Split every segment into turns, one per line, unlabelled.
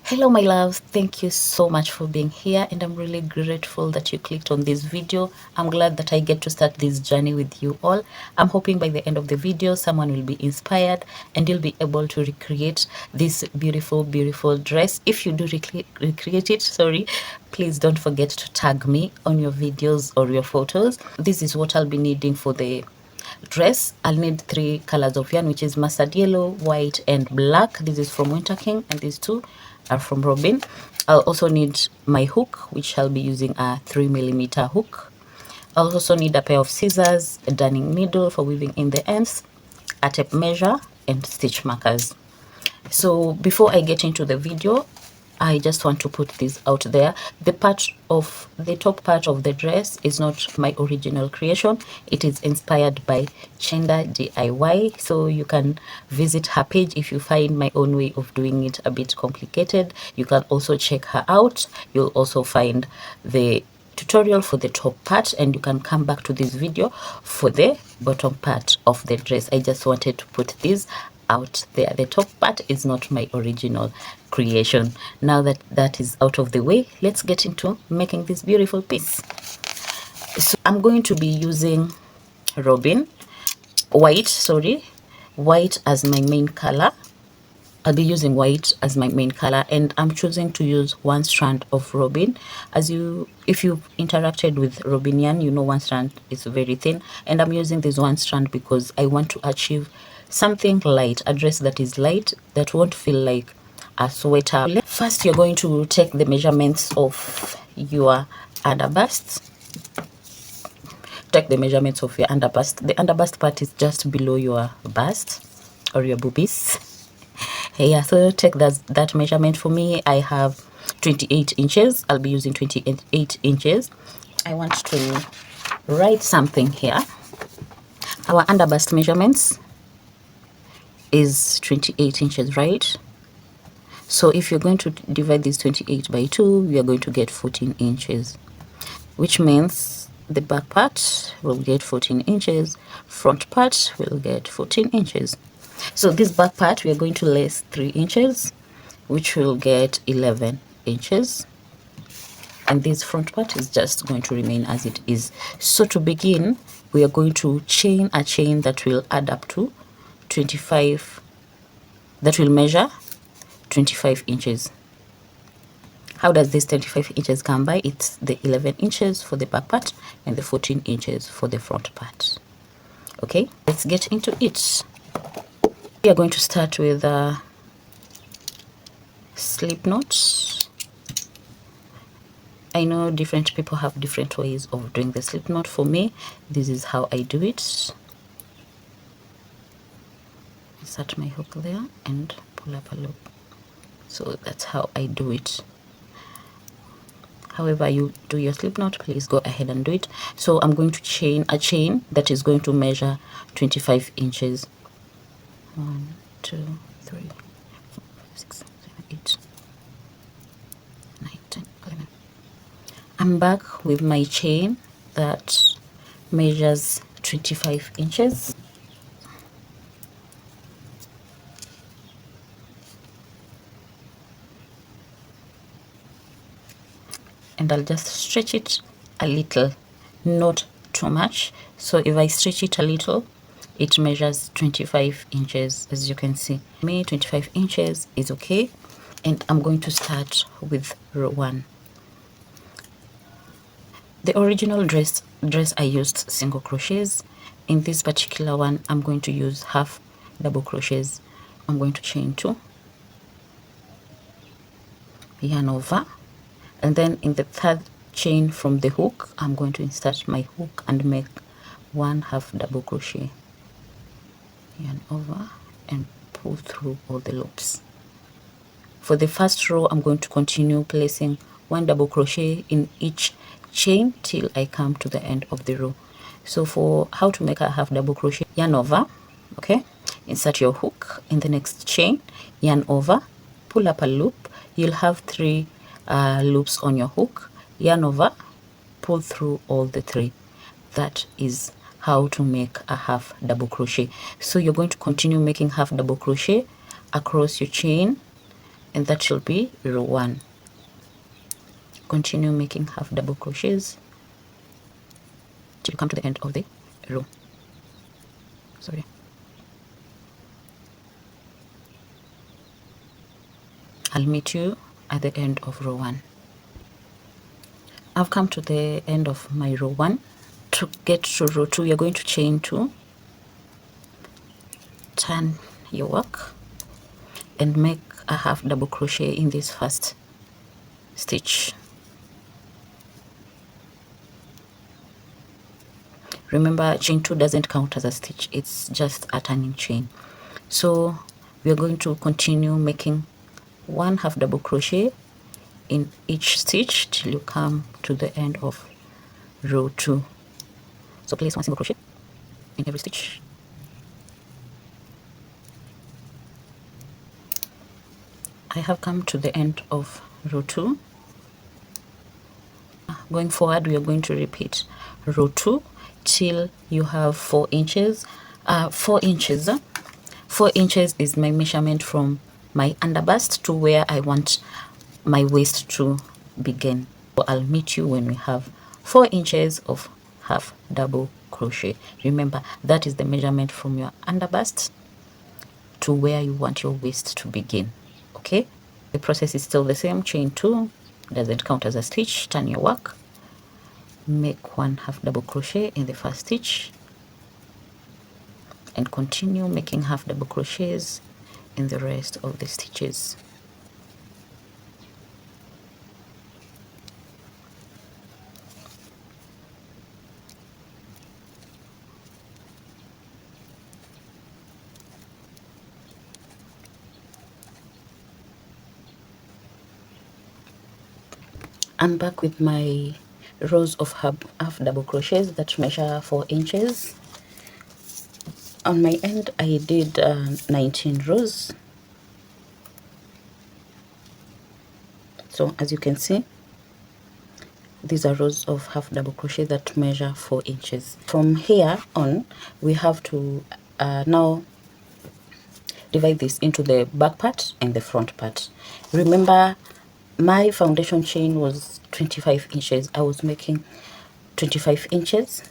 Hello my loves, thank you so much for being here, and I'm really grateful that you clicked on this video. I'm glad that I get to start this journey with you all. I'm hoping by the end of the video someone will be inspired and you'll be able to recreate this beautiful dress. If you do recreate it, sorry, please don't forget to tag me on your videos or your photos. This is what I'll be needing for the dress. I'll need 3 colors of yarn, which is mustard yellow, white and black. This is from Winter King and these 2 are from Robin. I'll also need my hook, which I'll be using a 3mm hook. I'll also need a pair of scissors, a darning needle for weaving in the ends, a tape measure and stitch markers. So before I get into the video, I just want to put this out there. The top part of the dress is not my original creation. It is inspired by Chenda DIY. So you can visit her page if you find my own way of doing it a bit complicated. You can also check her out. You'll also find the tutorial for the top part, and you can come back to this video for the bottom part of the dress. I just wanted to put this out there. The top part is not my original creation. Now that that is out of the way, let's get into making this beautiful piece. So I'm going to be using white as my main color. I'll be using white as my main color, and I'm choosing to use 1 strand of robin. If you've interacted with robin yarn, you know 1 strand is very thin, and I'm using this 1 strand because I want to achieve something light, a dress that is light, that won't feel like a sweater. First, you're going to take the measurements of your underbust. Take the measurements of your underbust. The underbust part is just below your bust or your boobies. Yeah, so take that measurement. For me, I have 28 inches. I'll be using 28 inches. I want to write something here. Our underbust measurements is 28 inches, right? So if you're going to divide this 28 by 2, we are going to get 14 inches, which means the back part will get 14 inches, front part will get 14 inches. So this back part, we are going to lace 3 inches, which will get 11 inches. And this front part is just going to remain as it is. So to begin, we are going to chain a chain that will add up to 25, that will measure 25 inches. How does this 25 inches come by? It's the 11 inches for the back part and the 14 inches for the front part. Okay, let's get into it. We are going to start with a slip knot. I know different people have different ways of doing the slip knot. For me, this is how I do it. Insert my hook there and pull up a loop. So that's how I do it. However you do your slip knot, please go ahead and do it. So I'm going to chain a chain that is going to measure 25 inches. 1, 2, 3, 4, 5, 6, 7, 8, 9, 10, 11. I'm back with my chain that measures 25 inches. And I'll just stretch it a little, not too much. So if I stretch it a little, it measures 25 inches, as you can see. Me, 25 inches is okay. And I'm going to start with row 1. The original dress I used single crochets. In this particular one, I'm going to use half double crochets. I'm going to chain 2, yarn over, and then in the 3rd chain from the hook, I'm going to insert my hook and make 1 half double crochet, yarn over and pull through all the loops. For the first row, I'm going to continue placing 1 double crochet in each chain till I come to the end of the row. So for how to make a half double crochet, yarn over, okay, insert your hook in the next chain, yarn over, pull up a loop. You'll have 3 loops on your hook, yarn over, pull through all the 3. That is how to make a half double crochet. So you're going to continue making half double crochet across your chain and that should be row 1. Continue making half double crochets till you come to the end of the row. Sorry. I'll meet you at the end of row 1. I've come to the end of my row 1. To get to row 2, you're going to chain 2, turn your work, and make a half double crochet in this first stitch. Remember, chain 2 doesn't count as a stitch, it's just a turning chain. So we are going to continue making 1 half double crochet in each stitch till you come to the end of row 2. So place 1 single crochet in every stitch. I have come to the end of row 2. Going forward, we are going to repeat row 2 till you have 4 inches. 4 inches. 4 inches is my measurement from my underbust to where I want my waist to begin. So I'll meet you when we have 4 inches of half double crochet. Remember, that is the measurement from your underbust to where you want your waist to begin. Okay, the process is still the same. Chain 2, doesn't count as a stitch. Turn your work, make 1 half double crochet in the first stitch, and continue making half double crochets in the rest of the stitches. I'm back with my rows of half double crochets that measure 4 inches. On my end, I did 19 rows. So as you can see, these are rows of half double crochet that measure 4 inches. From here on, we have to now divide this into the back part and the front part. Remember, my foundation chain was 25 inches. I was making 25 inches.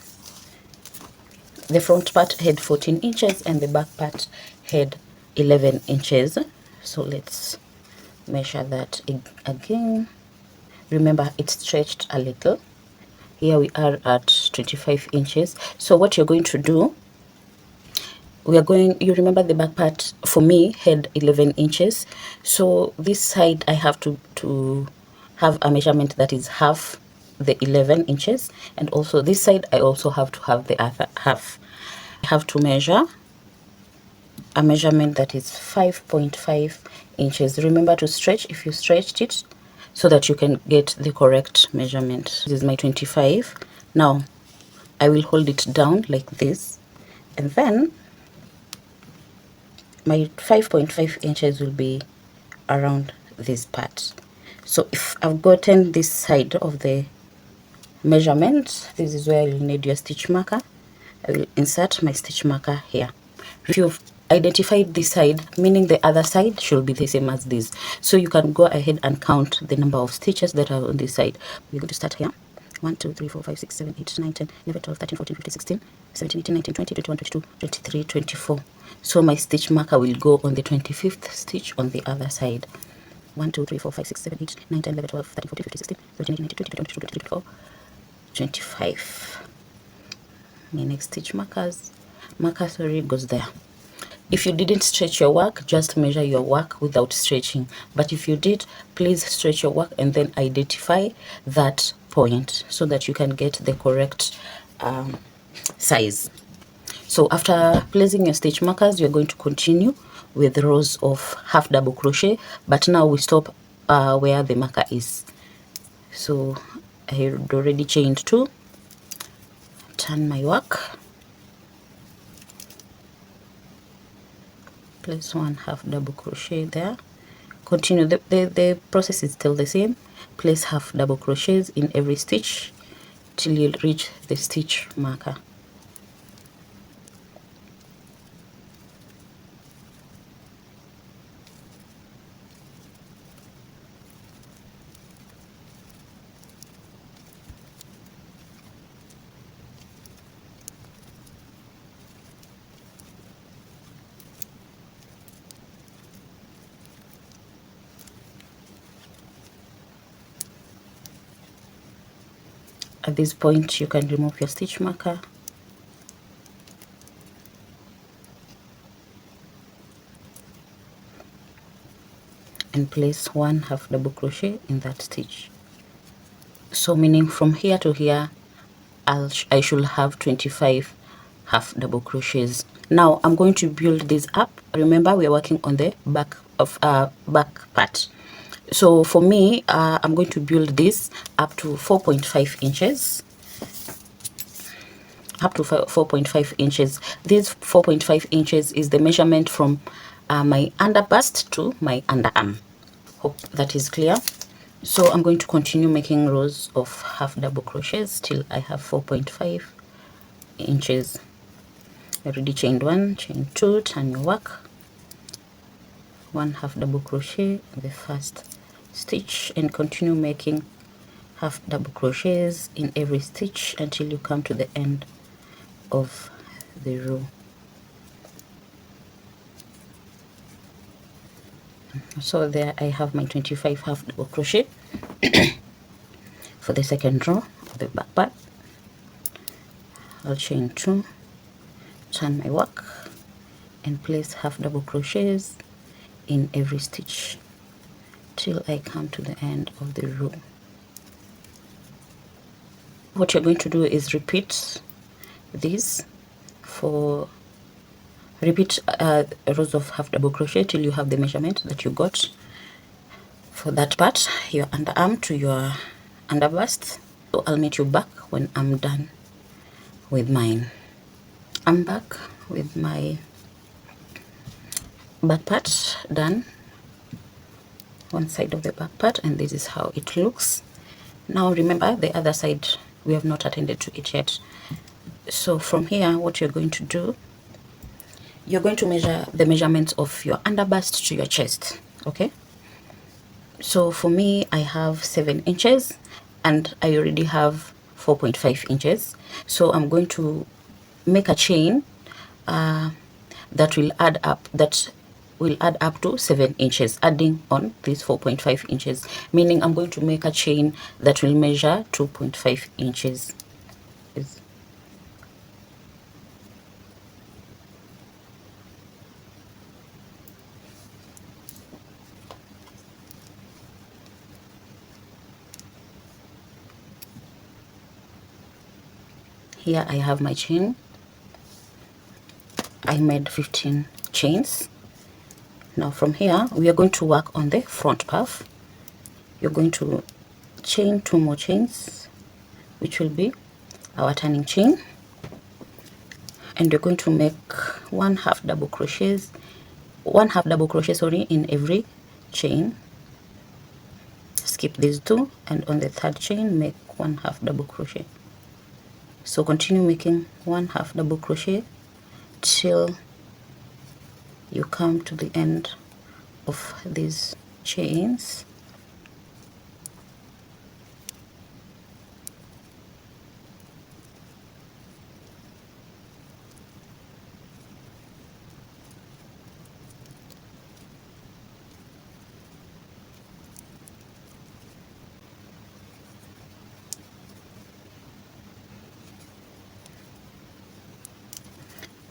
The front part had 14 inches and the back part had 11 inches. So let's measure that again. Remember, it stretched a little. Here we are at 25 inches. So what you're going to do, you remember the back part for me had 11 inches. So this side I have to have a measurement that is half the 11 inches, and also this side I also have to have the other half. I have to measure a measurement that is 5.5 inches. Remember to stretch if you stretched it so that you can get the correct measurement. This is my 25. Now I will hold it down like this, and then my 5.5 inches will be around this part. So if I've gotten this side of the measurement, this is where you'll need your stitch marker. I will insert my stitch marker here. If you've identified this side, meaning the other side should be the same as this, so you can go ahead and count the number of stitches that are on this side. We're going to start here. 1 2 3 4 5 6 7 8 9 10 11 12 13 14 15 16 17 18 19 20 21 22 23 24. So my stitch marker will go on the 25th stitch on the other side. 1 2 3 4 5 6 7 8 9 10 11 12 13 14 15 16 17 18 19 20 21 22 23 24 25. My next stitch marker goes there. If you didn't stretch your work, just measure your work without stretching. But if you did, please stretch your work and then identify that point so that you can get the correct size. So after placing your stitch markers, you're going to continue with rows of half double crochet, but now we stop where the marker is. So I had already chained 2. Turn my work, place 1 half double crochet there. Continue. The process is still the same. Place half double crochets in every stitch till you reach the stitch marker. At this point, you can remove your stitch marker and place 1 half double crochet in that stitch. So meaning from here to here, I should have 25 half double crochets. Now I'm going to build this up. Remember, we are working on the back of back part. So for me, I'm going to build this up to 4.5 inches. Up to 4.5 inches. This 4.5 inches is the measurement from my under bust to my underarm. Hope that is clear. So I'm going to continue making rows of half double crochets till I have 4.5 inches. I already chained 1, chain 2, turn your work, 1 half double crochet in the first stitch, and continue making half double crochets in every stitch until you come to the end of the row. So there I have my 25 half double crochet for the second row of the back part. I'll chain 2, turn my work, and place half double crochets in every stitch till I come to the end of the row. What you're going to do is repeat this for rows of half double crochet till you have the measurement that you got for that part, your underarm to your underbust. So I'll meet you back when I'm done with mine. I'm back with my back part done, one side of the back part, and this is how it looks. Now remember, the other side we have not attended to it yet. So from here, what you're going to do, you're going to measure the measurements of your underbust to your chest. Okay, so for me, I have 7 inches and I already have 4.5 inches. So I'm going to make a chain that will add up to 7 inches, adding on these 4.5 inches, meaning I'm going to make a chain that will measure 2.5 inches. Here I have my chain. I made 15 chains. Now from here we are going to work on the front puff. You're going to chain 2 more chains, which will be our turning chain, and you're going to make 1 half double crochet in every chain. Skip these 2, and on the third chain make 1 half double crochet. So continue making 1 half double crochet till you come to the end of these chains.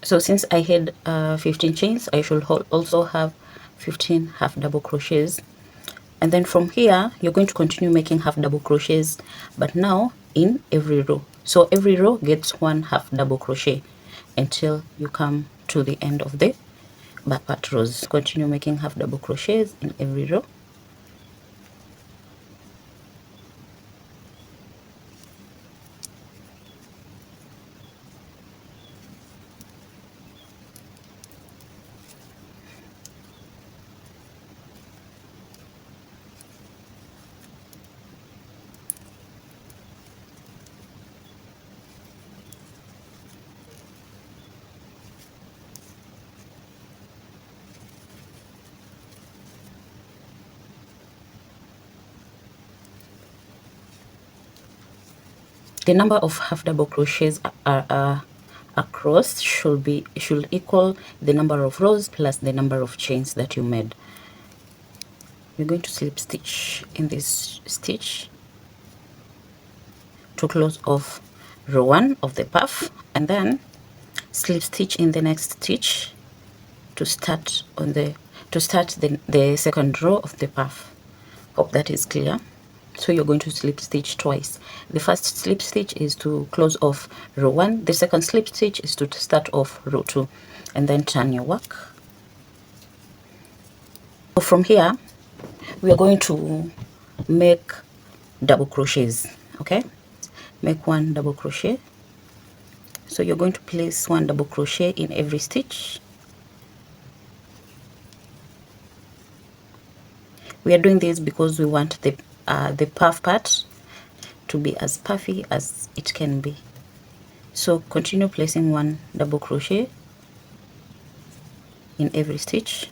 So since I had 15 chains, I should also have 15 half double crochets. And then from here, you're going to continue making half double crochets, but now in every row. So every row gets 1 half double crochet until you come to the end of the back part rows. Continue making half double crochets in every row. The number of half double crochets across should equal the number of rows plus the number of chains that you made. You're going to slip stitch in this stitch to close off row 1 of the puff, and then slip stitch in the next stitch to start on the second row of the puff. Hope that is clear. So you're going to slip stitch twice. The first slip stitch is to close off row 1, the second slip stitch is to start off row 2, and then turn your work. So from here we are going to make double crochets. Okay, make 1 double crochet. So you're going to place 1 double crochet in every stitch. We are doing this because we want the puff part to be as puffy as it can be. So continue placing 1 double crochet in every stitch.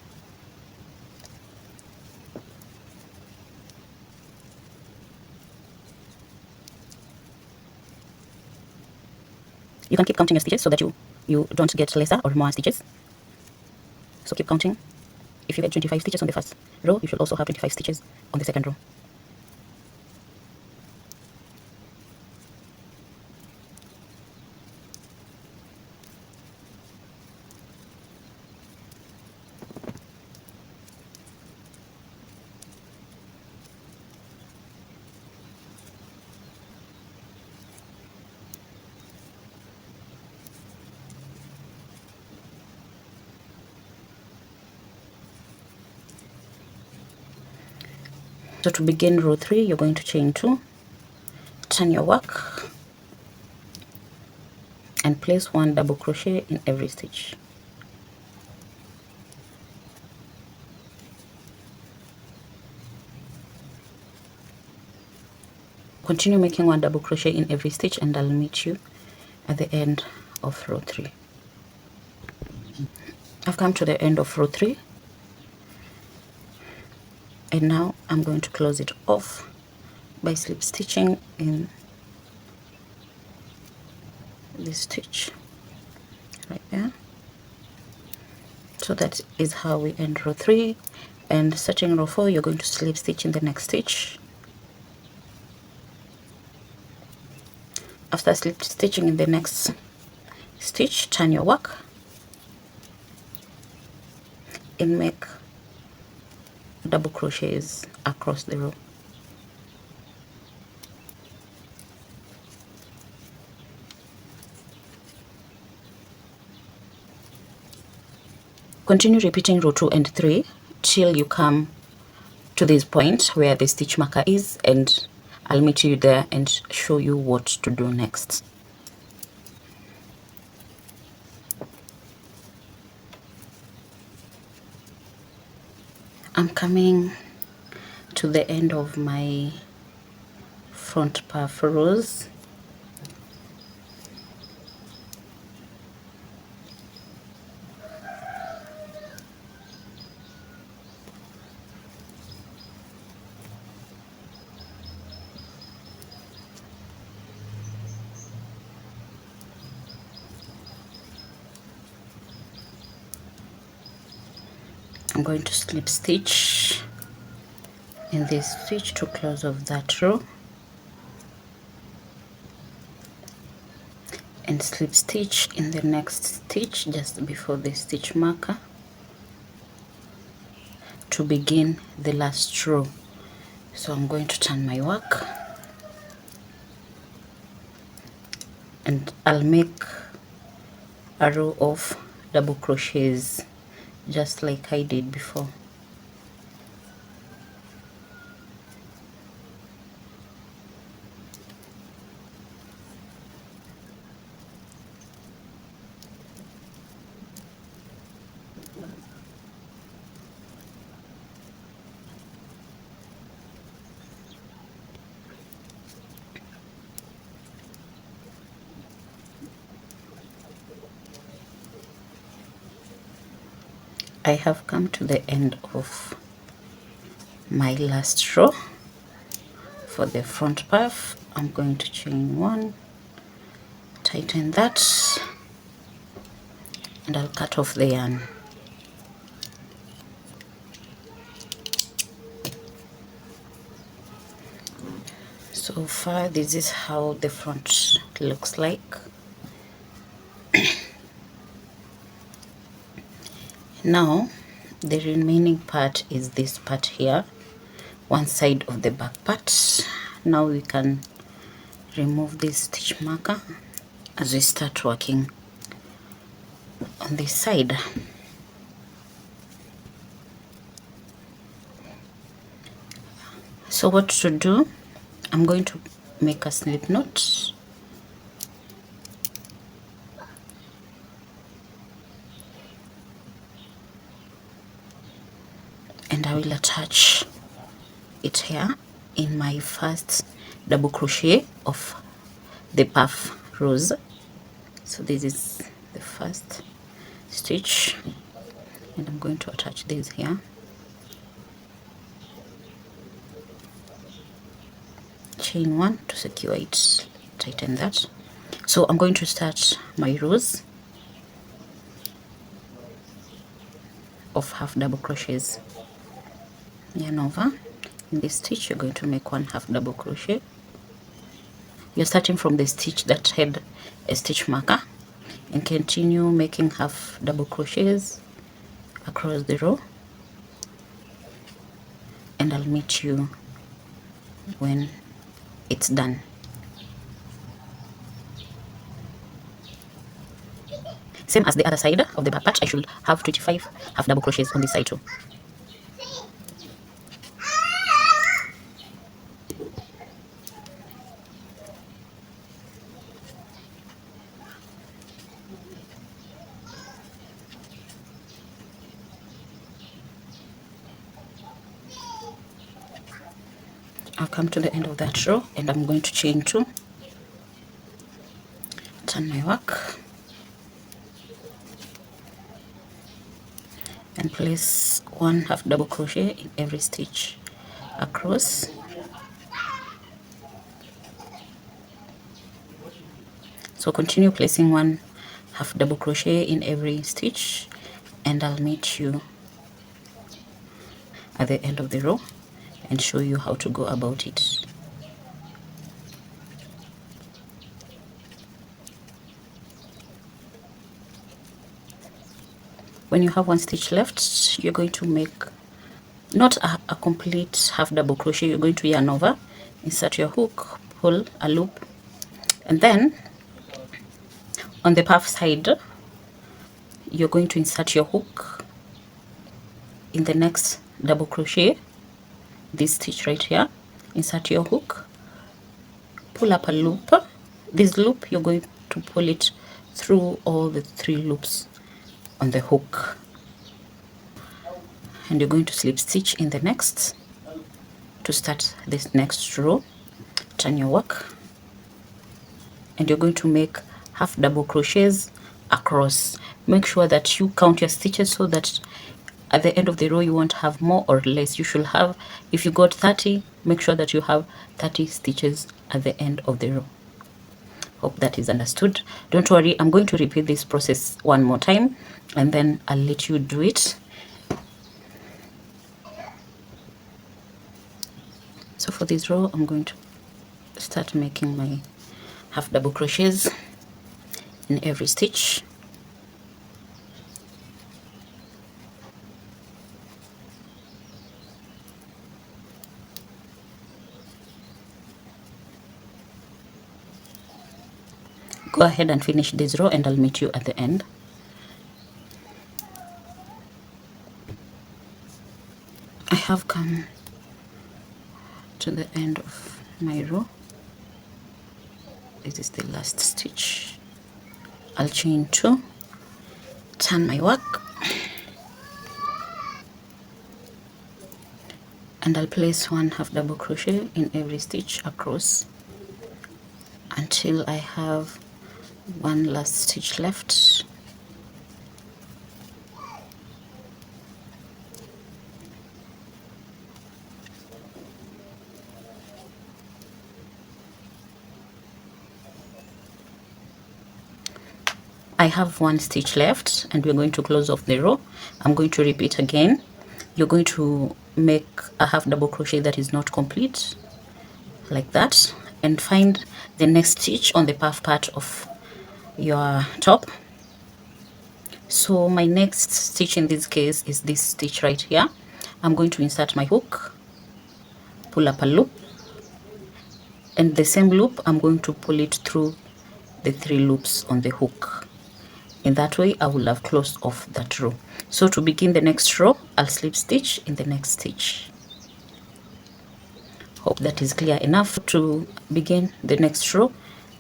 You can keep counting your stitches so that you don't get lesser or more stitches. So keep counting. If you get 25 stitches on the first row, you should also have 25 stitches on the second row. So to begin row 3, you're going to chain 2, turn your work, and place 1 double crochet in every stitch. Continue making 1 double crochet in every stitch, and I'll meet you at the end of row 3. I've come to the end of row 3, and now I'm going to close it off by slip stitching in this stitch right there. So that is how we end row 3. And starting row 4, you're going to slip stitch in the next stitch. After slip stitching in the next stitch, turn your work and make double crochets across the row. Continue repeating row 2 and 3 till you come to this point where the stitch marker is, and I'll meet you there and show you what to do next. I'm coming to the end of my front puff rows. I'm going to slip stitch in this stitch to close off that row, and slip stitch in the next stitch just before the stitch marker to begin the last row. So I'm going to turn my work, and I'll make a row of double crochets just like I did before. I have come to the end of my last row for the front puff. I'm going to chain 1, tighten that, and I'll cut off the yarn. So far this is how the front looks like. Now the remaining part is this part here, one side of the back part. Now we can remove this stitch marker as we start working on this side. So what to do, I'm going to make a slip knot, and I will attach it here in my first double crochet of the puff rows. So this is the first stitch, and I'm going to attach this here. Chain one to secure it, tighten that. So I'm going to start my rows of half double crochets. Yarn over. In this stitch you're going to make one half double crochet. You're starting from the stitch that had a stitch marker and continue making half double crochets across the row, and I'll meet you when it's done. Same as the other side of the back part, I should have 25 half double crochets on this side too. I've come to the end of that row and I'm going to chain two, turn my work, and place one half double crochet in every stitch across. So continue placing one half double crochet in every stitch, and I'll meet you at the end of the row and show you how to go about it. When you have one stitch left, you're going to make not a complete half double crochet. You're going to yarn over, insert your hook, pull a loop, and then on the puff side you're going to insert your hook in the next double crochet, this stitch right here. Insert your hook, pull up a loop. This loop you're going to pull it through all the 3 loops on the hook, and you're going to slip stitch in the next to start this next row. Turn your work, and you're going to make half double crochets across. Make sure that you count your stitches so that at the end of the row you won't have more or less. You should have, if you got 30, make sure that you have 30 stitches at the end of the row. Hope that is understood. Don't worry, I'm going to repeat this process one more time and then I'll let you do it. So for this row I'm going to start making my half double crochets in every stitch. Go ahead and finish this row and I'll meet you at the end. I have come to the end of my row. This is the last stitch. I'll chain 2, turn my work, and I'll place one half double crochet in every stitch across until I have one last stitch left. I have one stitch left and we're going to close off the row. I'm going to repeat again. You're going to make a half double crochet that is not complete. like that, and find the next stitch on the puff part of your top. So my next stitch in this case is this stitch right here. I'm going to insert my hook, pull up a loop, and the same loop I'm going to pull it through the 3 loops on the hook. In that way I will have closed off that row. So to begin the next row, I'll slip stitch in the next stitch. Hope that is clear enough. To begin the next row,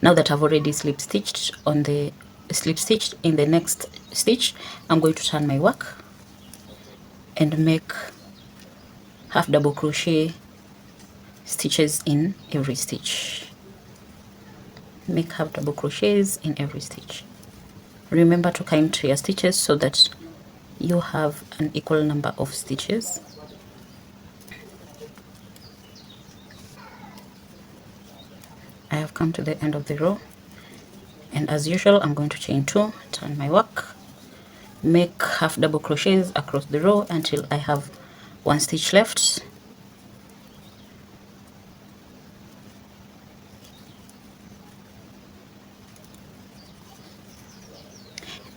now that I've already slip stitched in the next stitch, I'm going to turn my work and make half double crochet stitches in every stitch. Make half double crochets in every stitch. Remember to count your stitches so that you have an equal number of stitches. I have come to the end of the row, and as usual I'm going to chain 2, turn my work, make half double crochets across the row until I have 1 stitch left.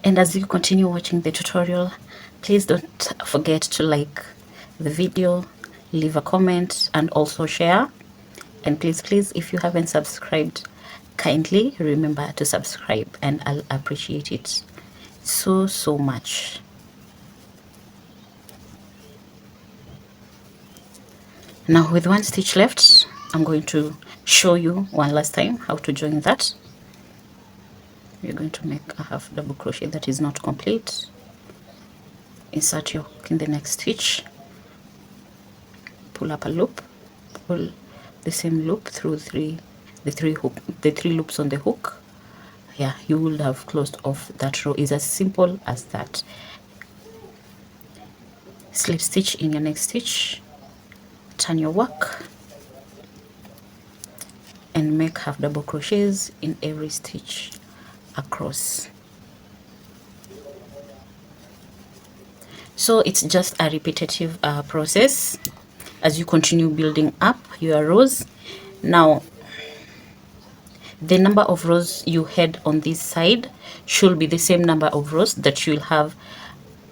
And as you continue watching the tutorial, please don't forget to like the video, leave a comment, and also share. And please, if you haven't subscribed, kindly remember to subscribe, and I'll appreciate it so much. Now with 1 stitch left, I'm going to show you one last time how to join that. You're going to make a half double crochet that is not complete. Insert your hook in the next stitch, pull up a loop, pull the same loop through the three loops on the hook. Yeah, you will have closed off that row. Is as simple as that. Slip stitch in your next stitch, turn your work, and make half double crochets in every stitch across. So it's just a repetitive process as you continue building up your rows. Now the number of rows you had on this side should be the same number of rows that you'll have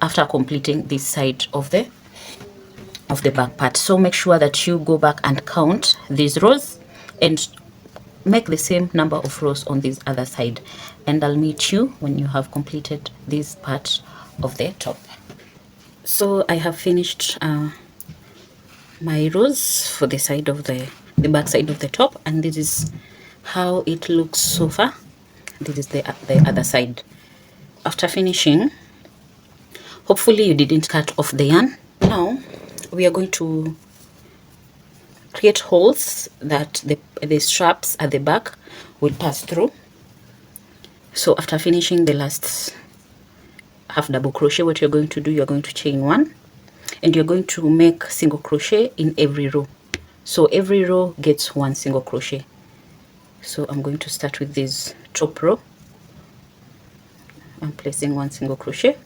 after completing this side of the back part. So make sure that you go back and count these rows and make the same number of rows on this other side, and I'll meet you when you have completed this part of the top. So I have finished my rows for the side of the back side of the top, and this is how it looks so far. This is the other side. After finishing, hopefully you didn't cut off the yarn. Now we are going to create holes that the straps at the back will pass through. So after finishing the last half double crochet, what you're going to do, you're going to chain 1, and you're going to make single crochet in every row. So every row gets 1 single crochet. So I'm going to start with this top row. I'm placing 1 single crochet.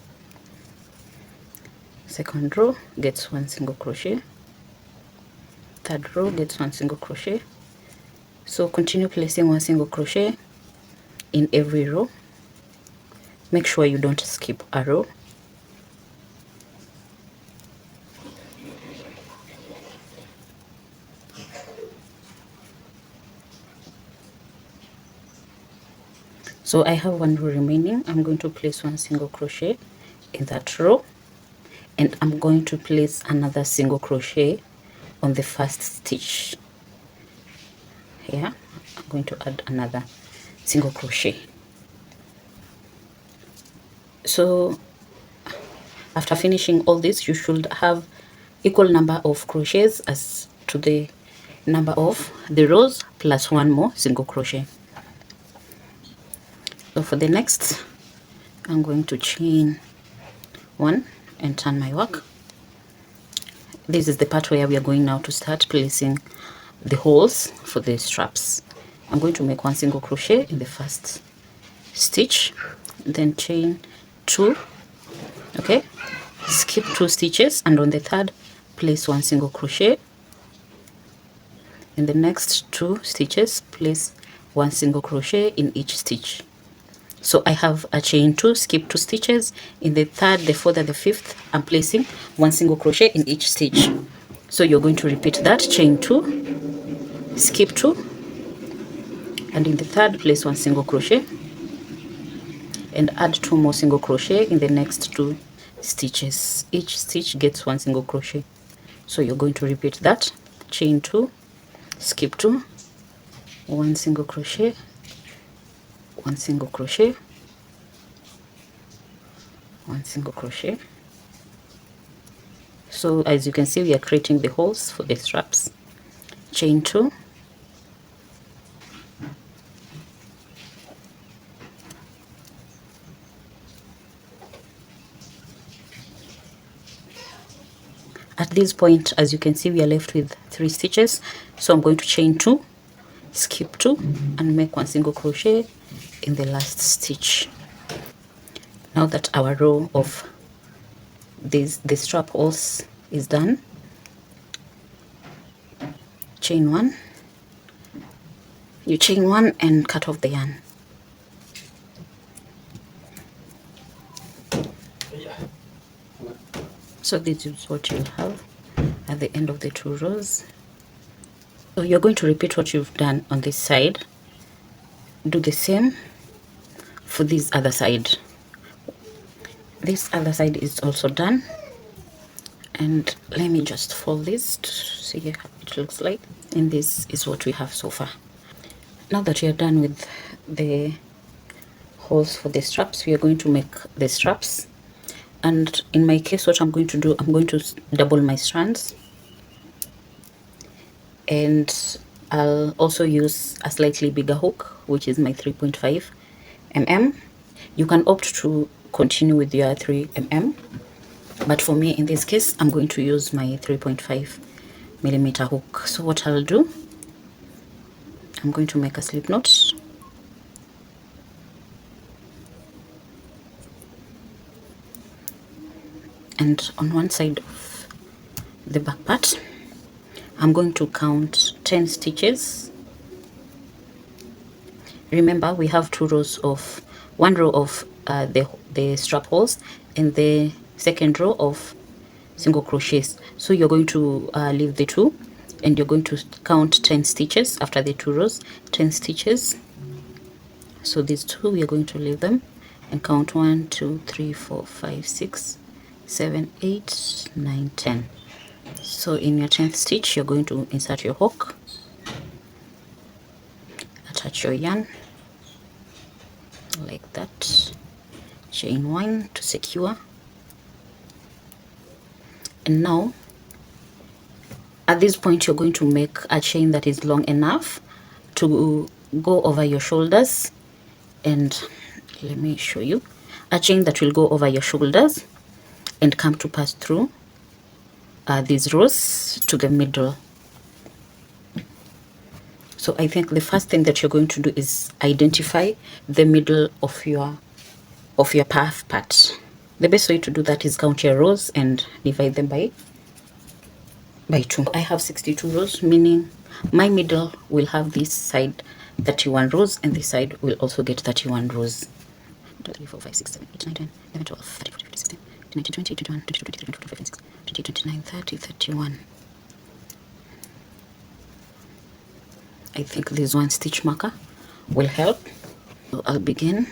Second row gets 1 single crochet. Third row gets 1 single crochet. So continue placing 1 single crochet in every row. Make sure you don't skip a row. So I have 1 row remaining. I'm going to place 1 single crochet in that row, and I'm going to place another single crochet on the first stitch. Here I'm going to add another single crochet. So after finishing all this, you should have equal number of crochets as to the number of the rows plus 1 more single crochet. So for the next, I'm going to chain 1 and turn my work. This is the part where we are going now to start placing the holes for the straps. I'm going to make 1 single crochet in the first stitch, then chain 2, okay, skip 2 stitches, and on the third place 1 single crochet In the next 2 stitches, place 1 single crochet in each stitch. So I have a chain 2, skip 2 stitches. In the 3rd, the 4th, and the 5th, I'm placing 1 single crochet in each stitch. So you're going to repeat that: chain 2, skip 2, and in the 3rd, place 1 single crochet and add 2 more single crochet in the next 2 stitches. Each stitch gets 1 single crochet. So you're going to repeat that: chain 2, skip 2, 1 single crochet, 1 single crochet, 1 single crochet. So as you can see, we are creating the holes for the straps. Chain 2, at this point, as you can see, we are left with 3 stitches. So I'm going to chain 2, skip 2, and make 1 single crochet in the last stitch. Now that our row of the strap holes is done, chain 1, you chain 1 and cut off the yarn. So this is what you'll have at the end of the 2 rows. So you're going to repeat what you've done on this side. Do the same for this other side. This other side is also done. And let me just fold this to see how it looks like. And this is what we have so far. Now that we are done with the holes for the straps, we are going to make the straps. And in my case, what I'm going to do, I'm going to double my strands, and I'll also use a slightly bigger hook, which is my 3.5 mm. You can opt to continue with your 3 mm, but for me in this case, I'm going to use my 3.5 millimeter hook. So what I'll do, I'm going to make a slip knot, and on one side of the back part, I'm going to count 10 stitches. Remember, we have 2 rows of 1 row of the strap holes and the second row of single crochets. So you're going to leave the 2 and you're going to count 10 stitches after the 2 rows, 10 stitches. So these 2, we are going to leave them and count 1, 2, 3, 4, 5, 6, 7, 8, 9, 10. So in your 10th stitch, you're going to insert your hook, attach your yarn like that, chain 1 to secure. And now at this point, you're going to make a chain that is long enough to go over your shoulders. And let me show you a chain that will go over your shoulders and come to pass through these rows to the middle. So I think the first thing that you're going to do is identify the middle of your path part. The best way to do that is count your rows and divide them by 2. I have 62 rows, meaning my middle will have this side 31 rows and this side will also get 31 rows. 2, 3, 4, 5, 6, 7, 8, 9, 10, 11, 12, 13, 14, 15, 16, 19, 20, 21, 22, 23, 24, 25, 26, 28, 29, 30, 31. I think this 1 stitch marker will help. So I'll begin.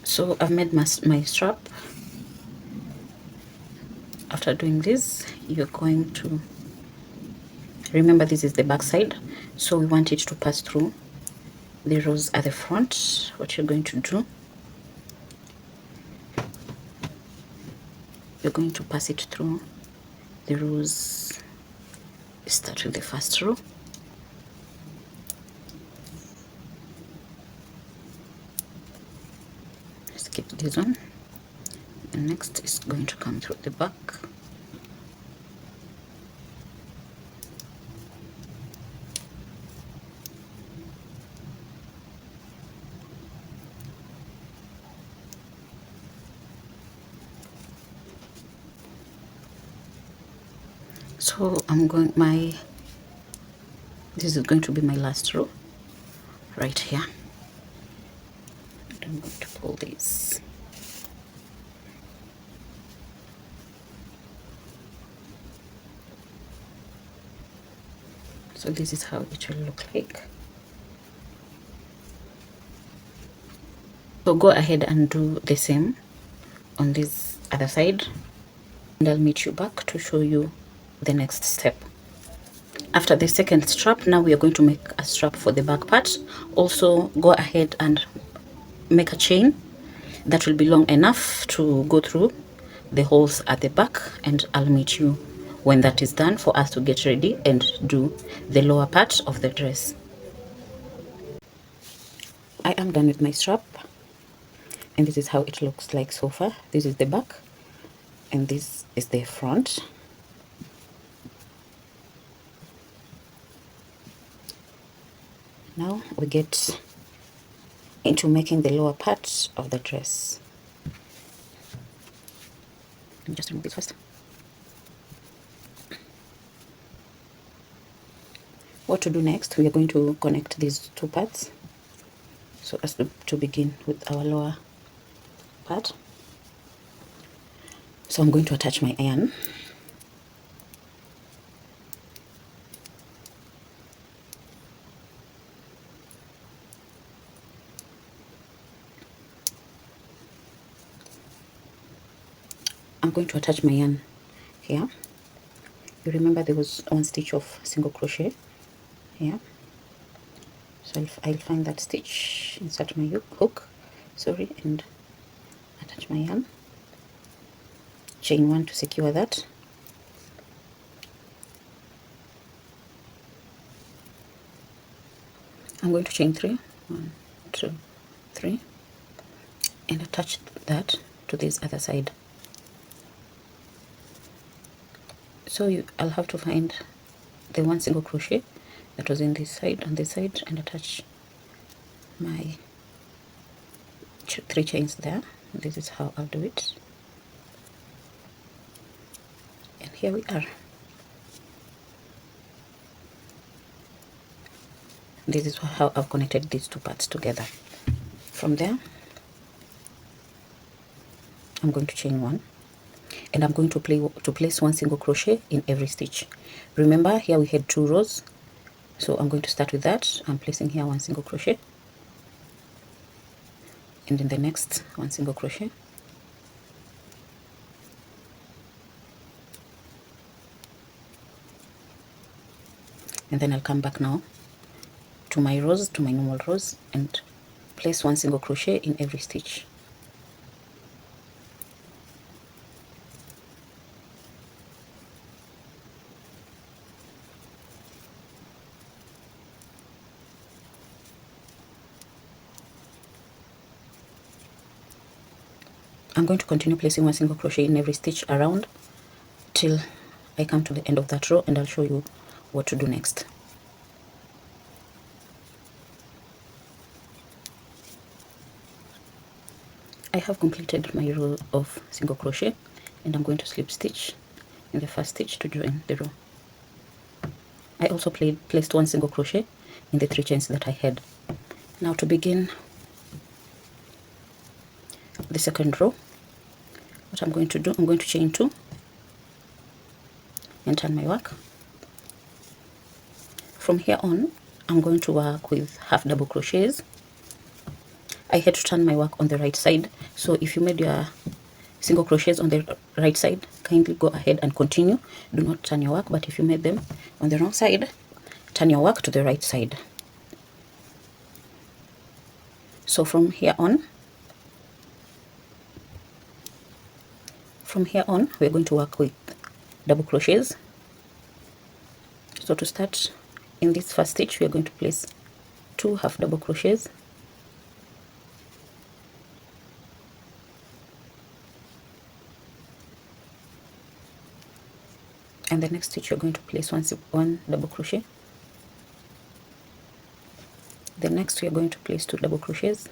So I've made my strap. After doing this, you're going to remember this is the back side, so we want it to pass through the rows at the front. What you're going to do, you're going to pass it through the rows. Start with the first row, skip this one. And next is going to come through the back. So this is going to be my last row right here. And I'm going to pull this. So this is how it will look like. So go ahead and do the same on this other side, and I'll meet you back to show you the next step. After the second strap, now we are going to make a strap for the back part. Also go ahead and make a chain that will be long enough to go through the holes at the back, and I'll meet you when that is done for us to get ready and do the lower part of the dress. I am done with my strap, and this is how it looks like so far. This is the back and this is the front. Now we get into making the lower part of the dress. Let me just remove this first. What to do next, we are going to connect these two parts so as to begin with our lower part. So I'm going to attach my iron. I'm going to attach my yarn here. You remember there was one stitch of single crochet here, so I'll find that stitch, insert my hook, and attach my yarn, chain one to secure that. I'm going to chain 3, 1, 2, 3, and attach that to this other side. So I'll have to find the one single crochet that was in this side, on this side, and attach my 3 chains there. This is how I'll do it, and here we are. This is how I've connected these two parts together. From there, I'm going to chain 1, and I'm going to place 1 single crochet in every stitch. Remember, here we had 2 rows, so I'm going to start with that. I'm placing here 1 single crochet, and in the next 1 single crochet, and then I'll come back now to my rows, to my normal rows, and place 1 single crochet in every stitch. I'm going to continue placing 1 single crochet in every stitch around till I come to the end of that row, and I'll show you what to do next. I have completed my row of single crochet, and I'm going to slip stitch in the first stitch to join the row. I also placed 1 single crochet in the 3 chains that I had. Now to begin the second row, what I'm going to do, I'm going to chain 2 and turn my work. From here on, I'm going to work with half double crochets. I had to turn my work on the right side, so if you made your single crochets on the right side, kindly go ahead and continue. Do not turn your work, but if you made them on the wrong side, turn your work to the right side. So from here on, we're going to work with double crochets. So to start, in this first stitch, we are going to place 2 half double crochets, and the next stitch you're going to place one double crochet. The next we are going to place 2 double crochets,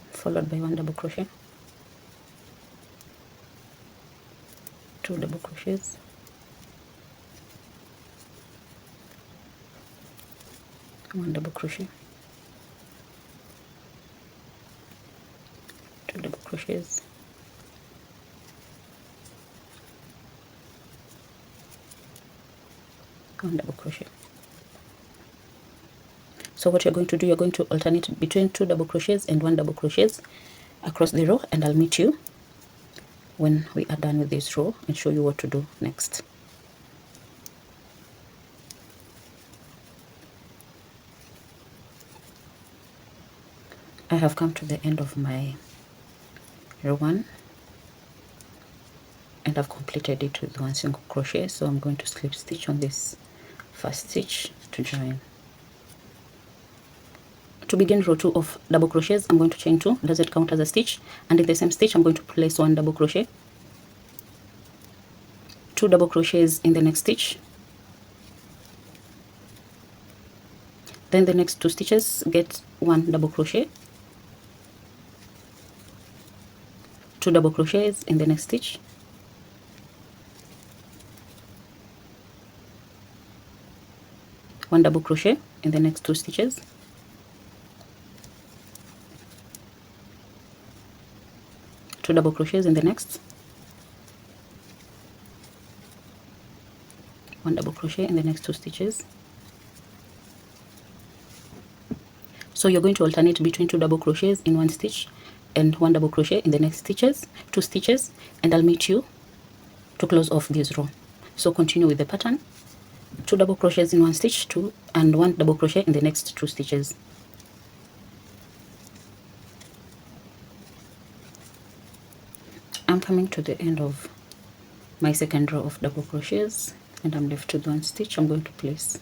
followed by 1 double crochet, 2 double crochets, one double crochet, 2 double crochets, one double crochet. So what you're going to do, you're going to alternate between 2 double crochets and 1 double crochets across the row, and I'll meet you when we are done with this row and show you what to do next. I have come to the end of my row 1 and I've completed it with 1 single crochet, so I'm going to slip stitch on this first stitch to join. To begin row 2 of double crochets, I'm going to chain 2, does it count as a stitch, and in the same stitch I'm going to place 1 double crochet, 2 double crochets in the next stitch, then the next 2 stitches get 1 double crochet, 2 double crochets in the next stitch, one double crochet in the next 2 stitches, two double crochets in the next, one double crochet in the next 2 stitches. So you're going to alternate between 2 double crochets in 1 stitch and 1 double crochet in the next 2 stitches, and I'll meet you to close off this row. So continue with the pattern, 2 double crochets in 1 stitch, 2 and 1 double crochet in the next 2 stitches. I'm coming to the end of my second row of double crochets and I'm left with 1 stitch. I'm going to place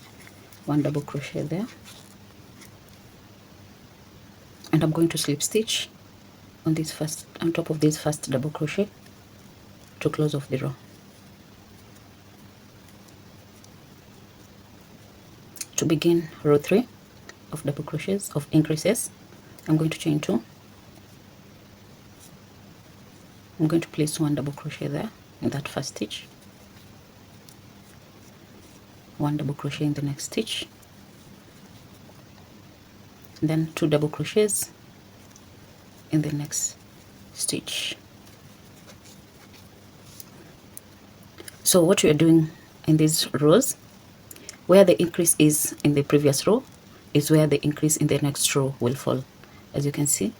1 double crochet there, and I'm going to slip stitch on top of this first double crochet to close off the row. To begin row 3 of double crochets of increases, I'm going to chain 2. I'm going to place 1 double crochet there in that first stitch, 1 double crochet in the next stitch, and then 2 double crochets in the next stitch. So what we are doing in these rows, where the increase is in the previous row is where the increase in the next row will fall. As you can see,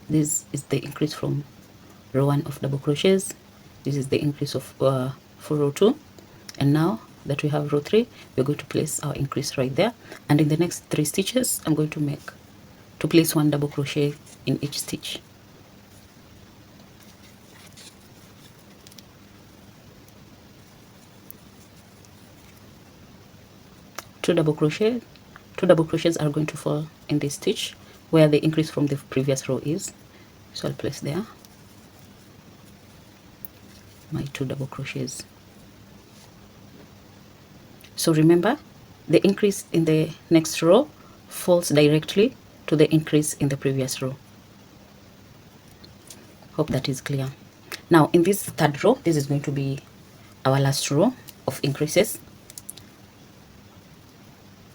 this is the increase from row 1 of double crochets, this is the increase of for row 2, and now that we have row 3, we're going to place our increase right there, and in the next 3 stitches I'm going to place 1 double crochet in each stitch. Two double crochets are going to fall in this stitch where the increase from the previous row is, so I'll place there my 2 double crochets. So remember, the increase in the next row falls directly to the increase in the previous row. Hope that is clear. Now in this third row, this is going to be our last row of increases.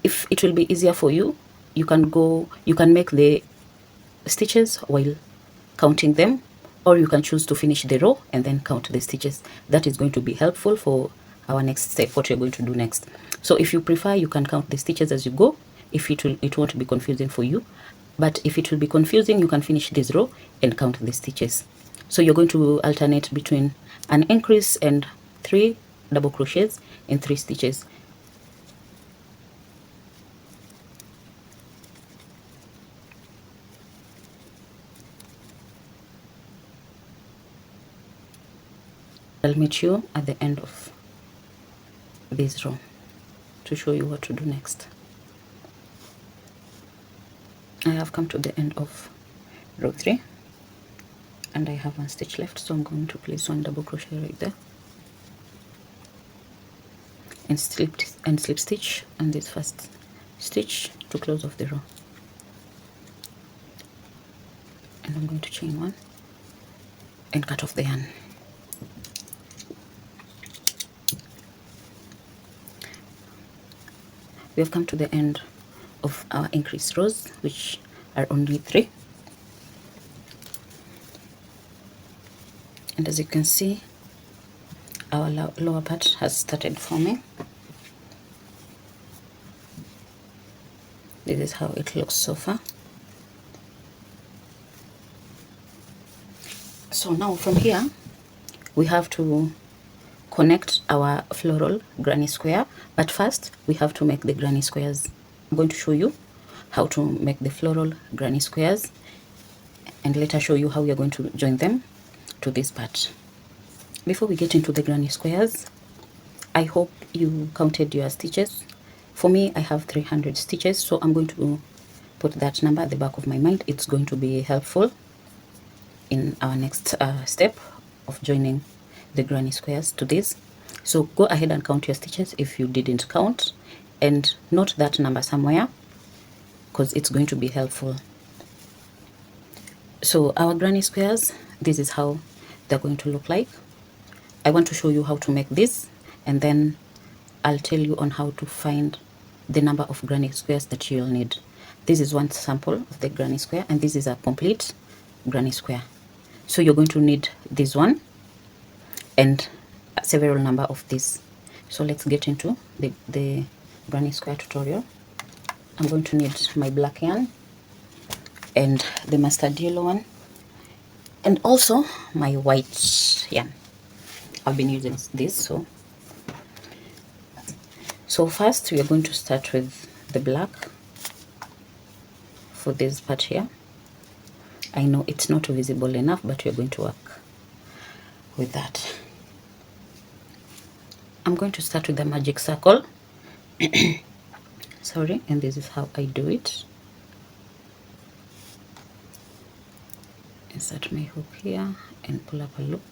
If it will be easier for you, you can make the stitches while counting them, or you can choose to finish the row and then count the stitches. That is going to be helpful for our next step, what you're going to do next. So if you prefer, you can count the stitches as you go, if it won't be confusing for you. But if it will be confusing, you can finish this row and count the stitches. So you're going to alternate between an increase and 3 double crochets in 3 stitches. I'll meet you at the end of this row to show you what to do next. I have come to the end of row 3 and I have one stitch left, so I'm going to place one double crochet right there and slip stitch on this first stitch to close off the row, and I'm going to chain one and cut off the yarn. We have come to the end of our increased rows, which are only 3, and as you can see, our lower part has started forming. This is how it looks so far. So now from here we have to connect our floral granny square, but first we have to make the granny squares. I'm going to show you how to make the floral granny squares and later show you how we are going to join them to this part. Before we get into the granny squares, I hope you counted your stitches. For me, I have 300 stitches, so I'm going to put that number at the back of my mind. It's going to be helpful in our next step of joining the granny squares to this. So go ahead and count your stitches if you didn't count, and note that number somewhere because it's going to be helpful. So our granny squares, this is how they're going to look like. I want to show you how to make this, and then I'll tell you on how to find the number of granny squares that you'll need. This is one sample of the granny square, and this is a complete granny square. So you're going to need this one and several number of these. So let's get into the granny square tutorial. I'm going to need my black yarn and the mustard yellow one, and also my white yarn. I've been using this. So first we are going to start with the black for this part here. I know it's not visible enough, but we're going to work with that. I'm going to start with the magic circle. Sorry, and this is how I do it. Insert my hook here and pull up a loop.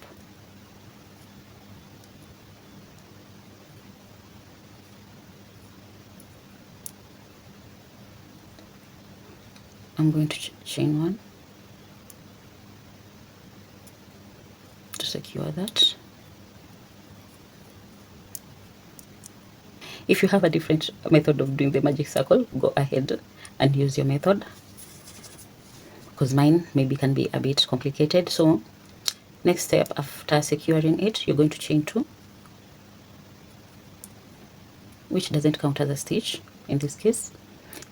I'm going to chain one to secure that. If you have a different method of doing the magic circle, go ahead and use your method, because mine maybe can be a bit complicated. So next step, after securing it, you're going to chain 2, which doesn't count as a stitch in this case,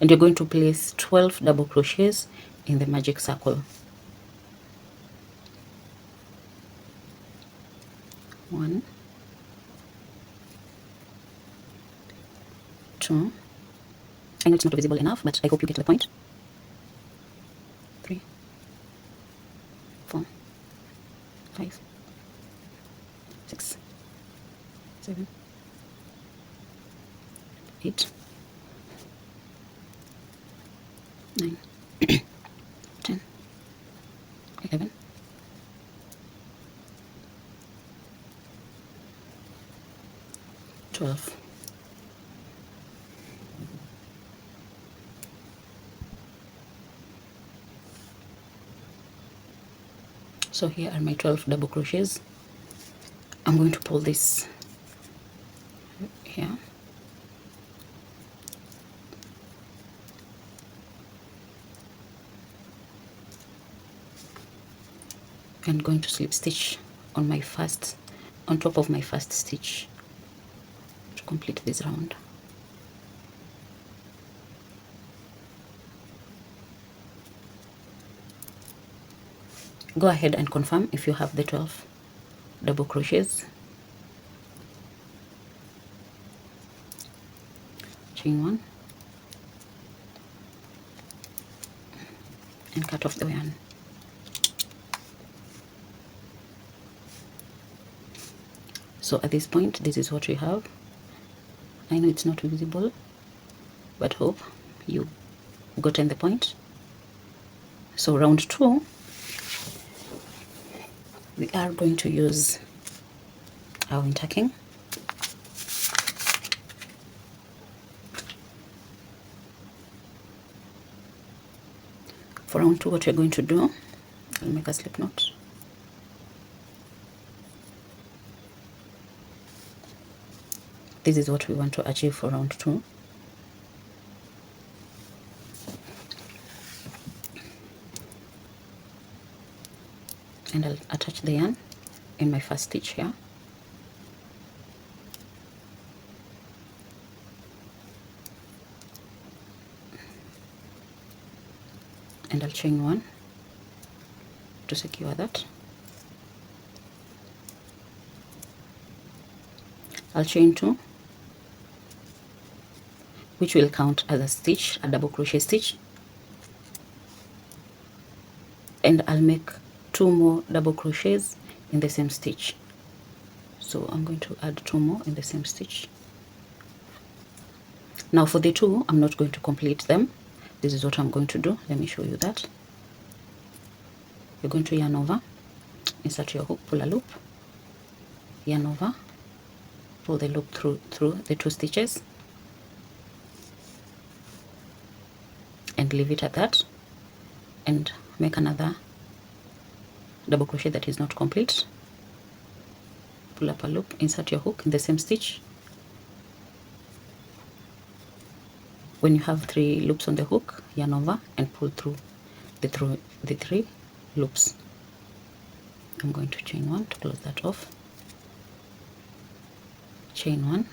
and you're going to place 12 double crochets in the magic circle. 1, 2, I know it's not visible enough, but I hope you get the point. 3, 4, 5, 6, 7, 8, 9, 10, 11, 12. So here are my 12 double crochets. I'm going to pull this here and going to slip stitch on top of my first stitch to complete this round. Go ahead and confirm if you have the 12 double crochets. Chain one and cut off the yarn. So at this point, this is what we have. I know it's not visible, but hope you gotten the point. So round 2, we are going to use our interking. For round 2, what we're going to do, I'll make a slip knot. This is what we want to achieve for round 2. And I'll attach the yarn in my first stitch here. And I'll chain 1 to secure that. I'll chain 2, which will count as a stitch, a double crochet stitch, and I'll make 2 more double crochets in the same stitch. So I'm going to add 2 more in the same stitch. Now for the 2, I'm not going to complete them. This is what I'm going to do. Let me show you that. You're going to yarn over, insert your hook, pull a loop, yarn over, pull the loop through the 2 stitches, and leave it at that, and make another double crochet that is not complete. Pull up a loop, insert your hook in the same stitch. When you have 3 loops on the hook, yarn over and pull through the 3 loops. I'm going to chain 1 to close that off. Chain 1.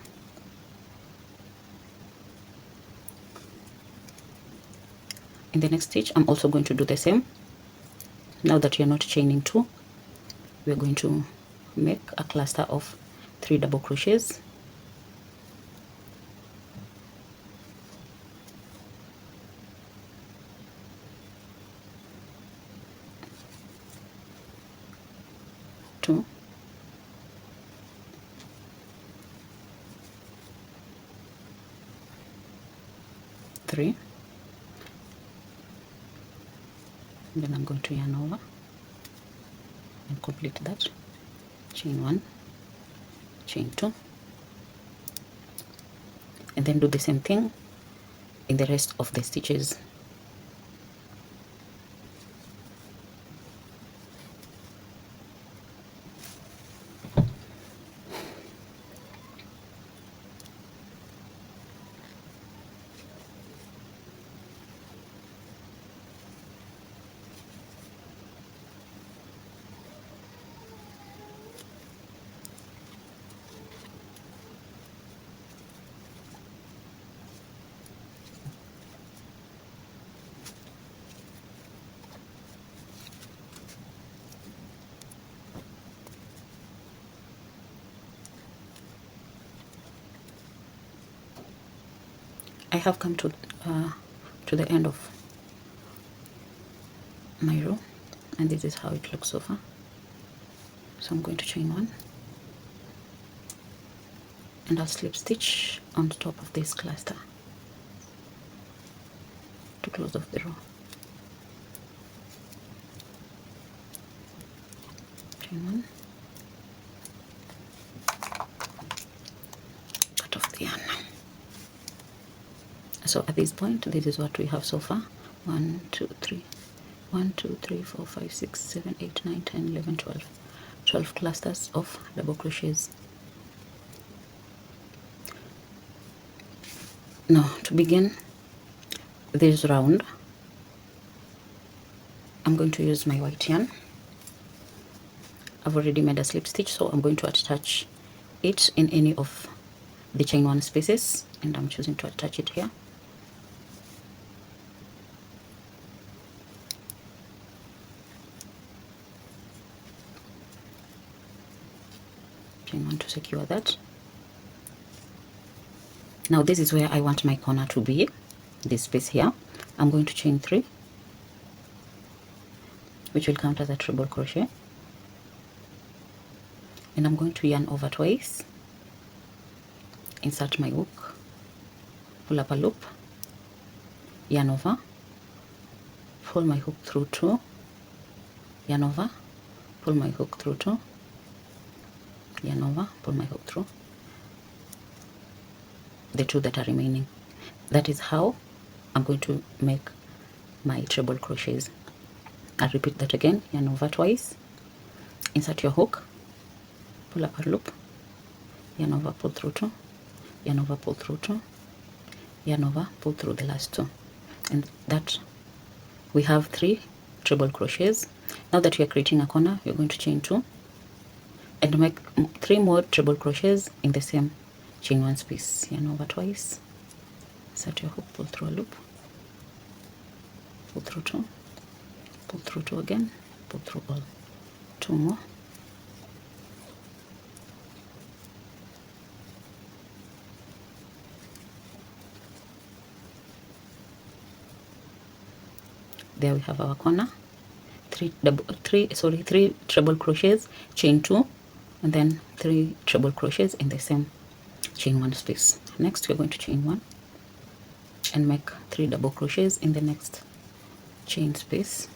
In the next stitch, I'm also going to do the same. Now that you're not chaining 2, we're going to make a cluster of 3 double crochets. Two, 3, and then I'm going to yarn over and complete that. Chain 1, chain 2, and then do the same thing in the rest of the stitches. I have come to the end of my row, and this is how it looks so far. So I'm going to chain 1, and I'll slip stitch on the top of this cluster to close off the row. Chain 1, cut off the yarn. So at this point, this is what we have so far. 1 2 3 1 2 3 4 5 6 7 8 9 10 11 12 clusters of double crochets. Now to begin this round, I'm going to use my white yarn. I've already made a slip stitch, so I'm going to attach it in any of the chain 1 spaces, and I'm choosing to attach it here. Chain 1 to secure that. Now this is where I want my corner to be, this space here. I'm going to chain 3, which will count as a treble crochet, and I'm going to yarn over twice, insert my hook, pull up a loop, yarn over, pull my hook through 2, yarn over, pull my hook through 2, yarn over, pull my hook through the 2 that are remaining. That is how I'm going to make my treble crochets. I'll repeat that again. Yarn over twice, insert your hook, pull up a loop, yarn over, pull through 2, yarn over, pull through 2, yarn over, pull through the last 2, and that we have 3 treble crochets. Now that we are creating a corner, you're going to chain 2 and make 3 more treble crochets in the same chain 1 space. Yarn over twice, insert your hook, pull through a loop, pull through 2, pull through 2 again, pull through all 2 more, there we have our corner. 3 treble crochets, chain 2, and then 3 treble crochets in the same chain 1 space. Next we're going to chain 1 and make 3 double crochets in the next chain space,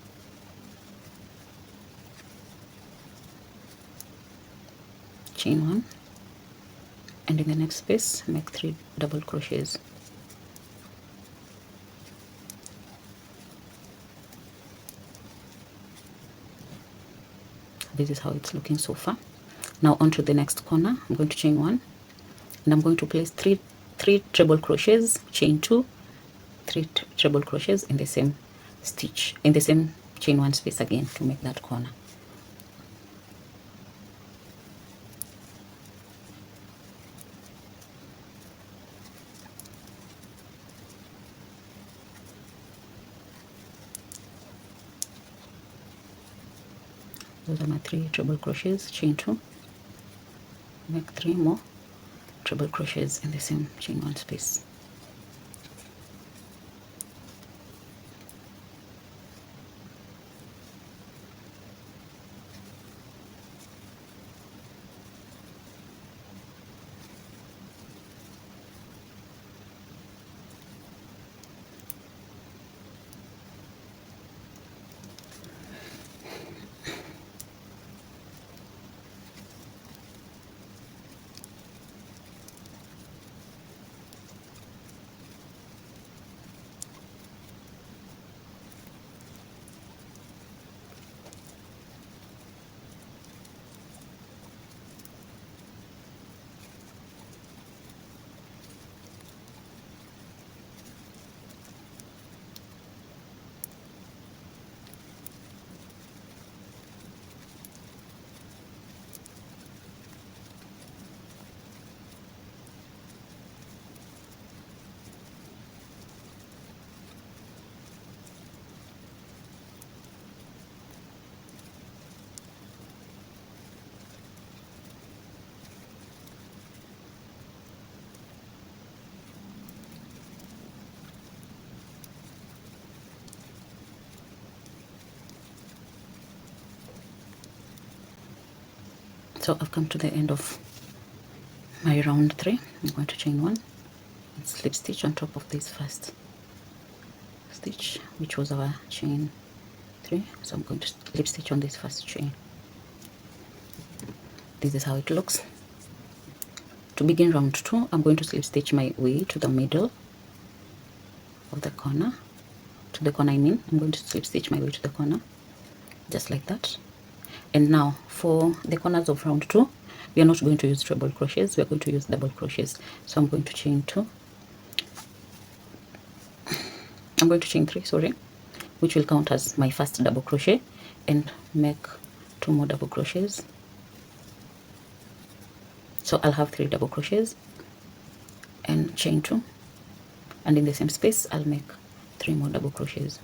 chain 1, and in the next space make 3 double crochets. This is how it's looking so far. Now on to the next corner. I'm going to chain 1 and I'm going to place 3 treble crochets, chain 2, 3 treble crochets in the same stitch, in the same chain 1 space again to make that corner. Those are my 3 treble crochets, chain 2, make 3 more treble crochets in the same chain 1 space. So I've come to the end of my round 3. I'm going to chain 1 and slip stitch on top of this first stitch, which was our chain 3. So I'm going to slip stitch on this first chain. This is how it looks. To begin round 2, I'm going to slip stitch my way to the middle of the corner, to the corner I'm going to slip stitch my way to the corner, just like that. And now for the corners of round 2, we are not going to use treble crochets, we are going to use double crochets. So I'm going to chain 2, I'm going to chain 3, sorry, which will count as my first double crochet, and make 2 more double crochets. So I'll have 3 double crochets and chain 2, and in the same space I'll make 3 more double crochets.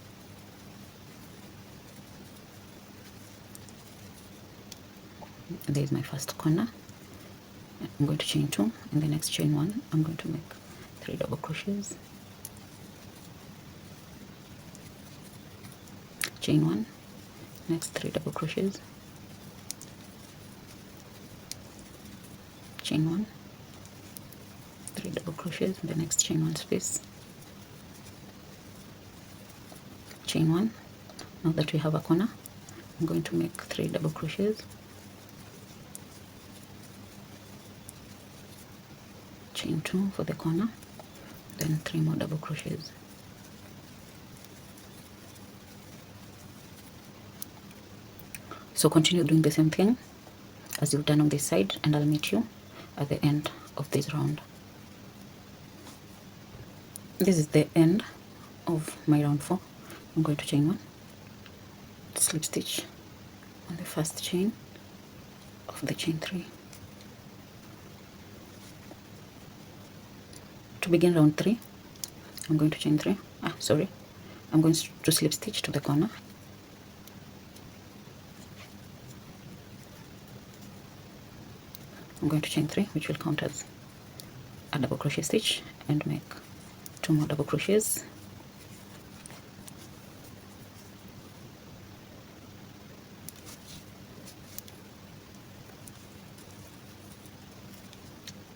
There is my first corner. I'm going to chain 2, in the next chain 1 I'm going to make 3 double crochets, chain 1, next 3 double crochets, chain 1, 3 double crochets in the next chain 1 space, chain 1, Now that we have a corner, I'm going to make 3 double crochets, chain 2 for the corner, then 3 more double crochets. So continue doing the same thing as you've done on this side, and I'll meet you at the end of this round. This is the end of my round 4. I'm going to chain 1, slip stitch on the first chain of the chain 3. To begin round 3, I'm going to chain 3. I'm going to slip stitch to the corner. I'm going to chain 3, which will count as a double crochet stitch, and make 2 more double crochets.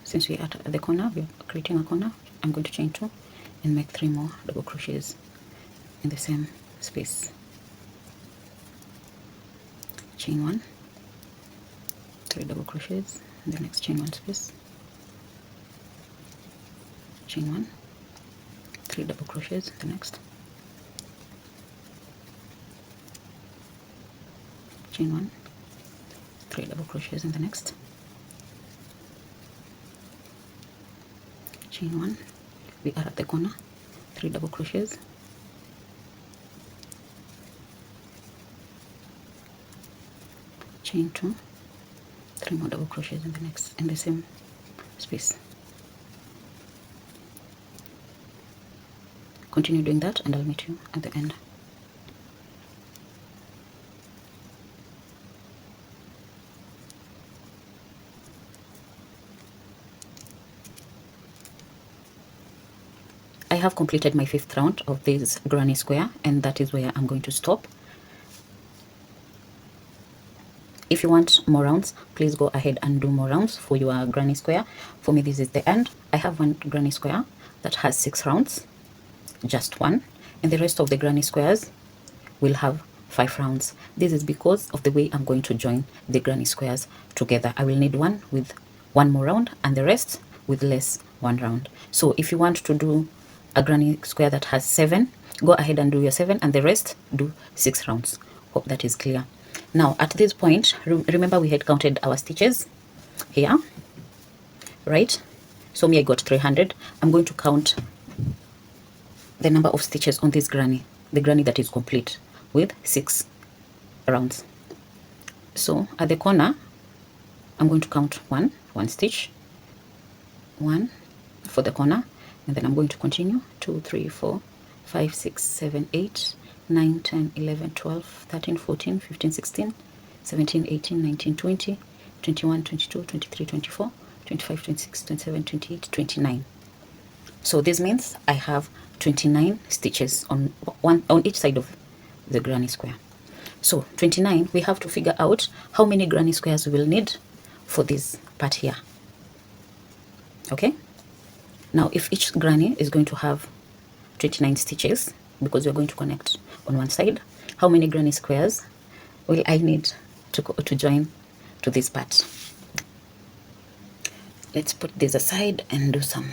Since we are at the corner, we are creating a corner, I'm going to chain 2 and make 3 more double crochets in the same space. Chain 1, 3 double crochets in the next chain 1 space, chain 1, 3 double crochets in the next, chain 1, 3 double crochets in the next, chain 1, we are at the corner, 3 double crochets, chain 2, 3 more double crochets in the next, in the same space. Continue doing that and I'll meet you at the end. I have completed my 5th round of this granny square, and that is where I'm going to stop. If you want more rounds, please go ahead and do more rounds for your granny square. For me, this is the end. I have one granny square that has 6 rounds, just one, and the rest of the granny squares will have 5 rounds. This is because of the way I'm going to join the granny squares together. I will need one with 1 more round and the rest with less 1 round. So if you want to do a granny square that has 7, go ahead and do your 7 and the rest do 6 rounds. Hope that is clear. Now at this point, remember we had counted our stitches here, right? So me, I got 300. I'm going to count the number of stitches on this granny, the granny that is complete, with 6 rounds. So at the corner, I'm going to count one stitch, 1 for the corner, and then I'm going to continue 2, 3, 4, 5, 6, 7, 8, 9, 10, 11, 12, 13, 14, 15, 16, 17, 18, 19, 20, 21, 22, 23, 24, 25, 26, 27, 28, 29. So this means I have 29 stitches on each side of the granny square. So 29, we have to figure out how many granny squares we will need for this part here. Okay, now if each granny is going to have 29 stitches, because we're going to connect on one side, how many granny squares will I need to join to this part? Let's put this aside and do some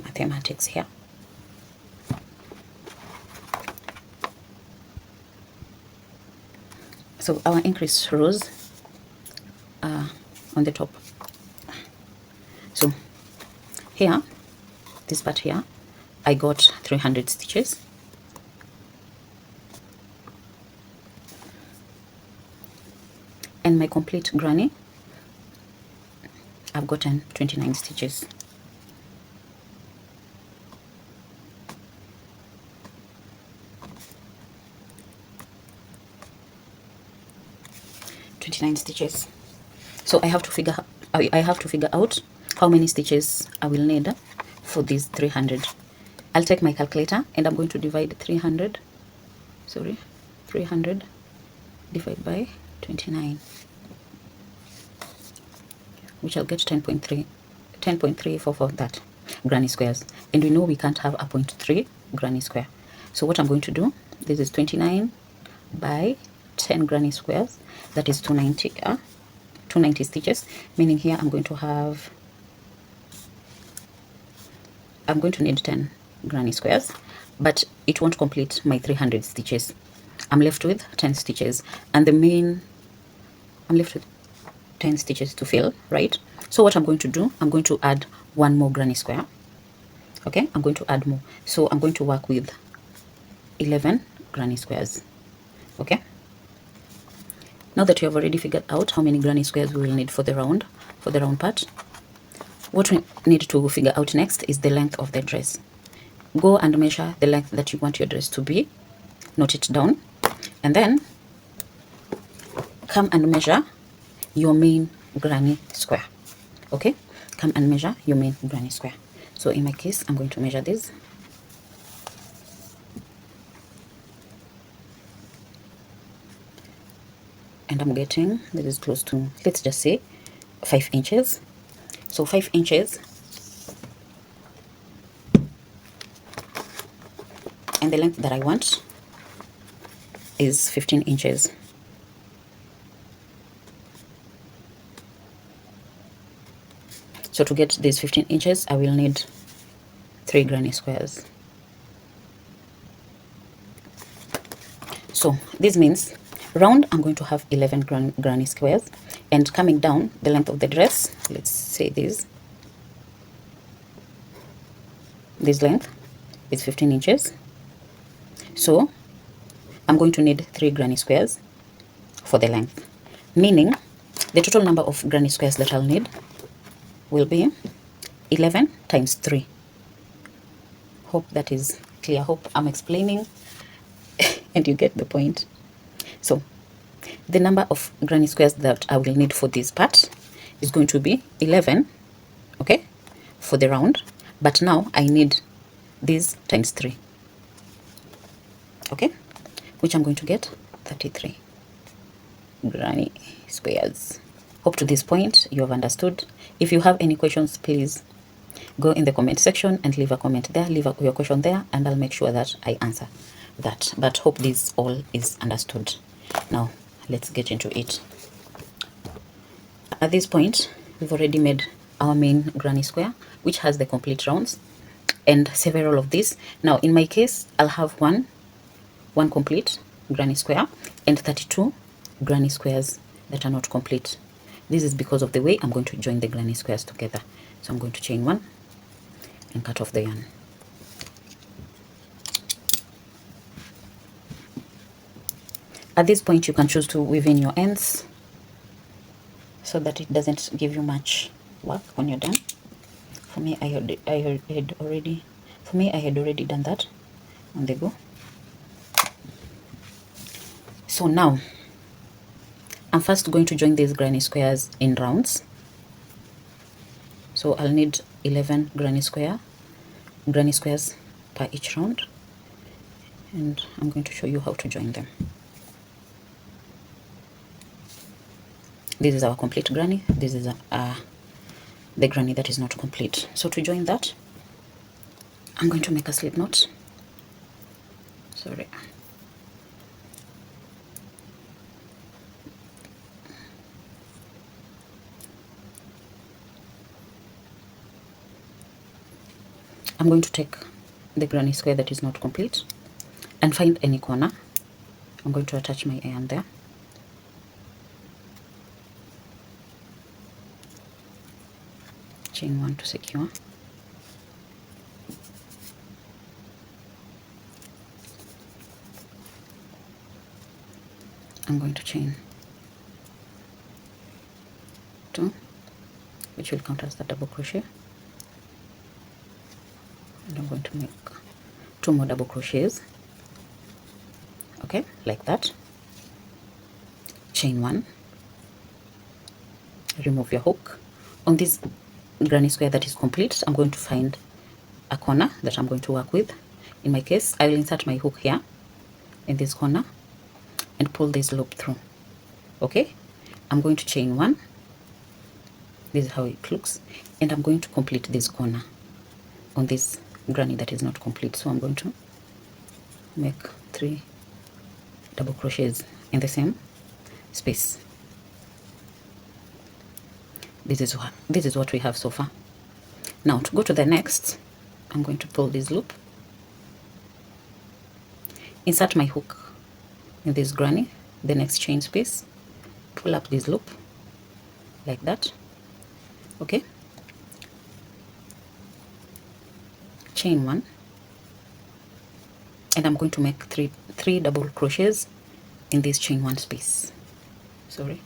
mathematics here. So our increase rows are on the top. So here, this part here, I got 300 stitches. And my complete granny, I've gotten 29 stitches. So I have to figure out how many stitches I will need for these 300. I'll take my calculator and I'm going to divide 300 divided by 29, which I'll get 10.3 for that granny squares, and we know we can't have a 0.3 granny square. So what I'm going to do, this is 29 by 10 granny squares, that is 290 stitches, meaning here I'm going to need 10 granny squares, but it won't complete my 300 stitches. I'm left with 10 stitches, and I'm left with 10 stitches to fill, right? So what I'm going to do, I'm going to add one more granny square. Okay, I'm going to add more, so I'm going to work with 11 granny squares. Okay, now that you have already figured out how many granny squares we will need for the round part, what we need to figure out next is the length of the dress. Go and measure the length that you want your dress to be, note it down, and then come and measure your main granny square. Okay, come and measure your main granny square. So in my case, I'm going to measure this. And I'm getting, this is close to, let's just say 5 inches. So 5 inches, and the length that I want is 15 inches. So to get these 15 inches, I will need 3 granny squares. So this means round, I'm going to have 11 granny squares, and coming down the length of the dress, let's say this length is 15 inches. So I'm going to need 3 granny squares for the length, meaning the total number of granny squares that I'll need will be 11 times 3. Hope that is clear. Hope I'm explaining and you get the point. So the number of granny squares that I will need for this part is going to be 11, okay, for the round, but now I need this times 3, okay, which I'm going to get 33 granny squares. Hope to this point you have understood. If you have any questions, please go in the comment section and leave a comment there, leave your question there, and I'll make sure that I answer that. But hope this all is understood. Now let's get into it. At this point, we've already made our main granny square, which has the complete rounds and several of these. Now in my case, I'll have one complete granny square and 32 granny squares that are not complete. This is because of the way I'm going to join the granny squares together. So I'm going to chain one and cut off the yarn. At this point, you can choose to weave in your ends so that it doesn't give you much work when you're done. For me, I had already done that on the go. So now I'm first going to join these granny squares in rounds. So I'll need 11 granny squares per each round, and I'm going to show you how to join them. This is our complete granny. This is the granny that is not complete. So to join that, I'm going to make a slip knot. Sorry. I'm going to take the granny square that is not complete and find any corner. I'm going to attach my yarn there. Chain one to secure. I'm going to chain two, which will count as the double crochet, and I'm going to make 2 more double crochets, okay, like that. Chain one, remove your hook. On this granny square that is complete, I'm going to find a corner that I'm going to work with. In my case, I will insert my hook here in this corner and pull this loop through. Okay, I'm going to chain one. This is how it looks, and I'm going to complete this corner on this granny that is not complete. So I'm going to make 3 double crochets in the same space. This is what we have so far. Now to go to the next, I'm going to pull this loop, insert my hook in this granny, the next chain space, pull up this loop like that. Okay, chain one, and I'm going to make three double crochets in this chain one space. Sorry.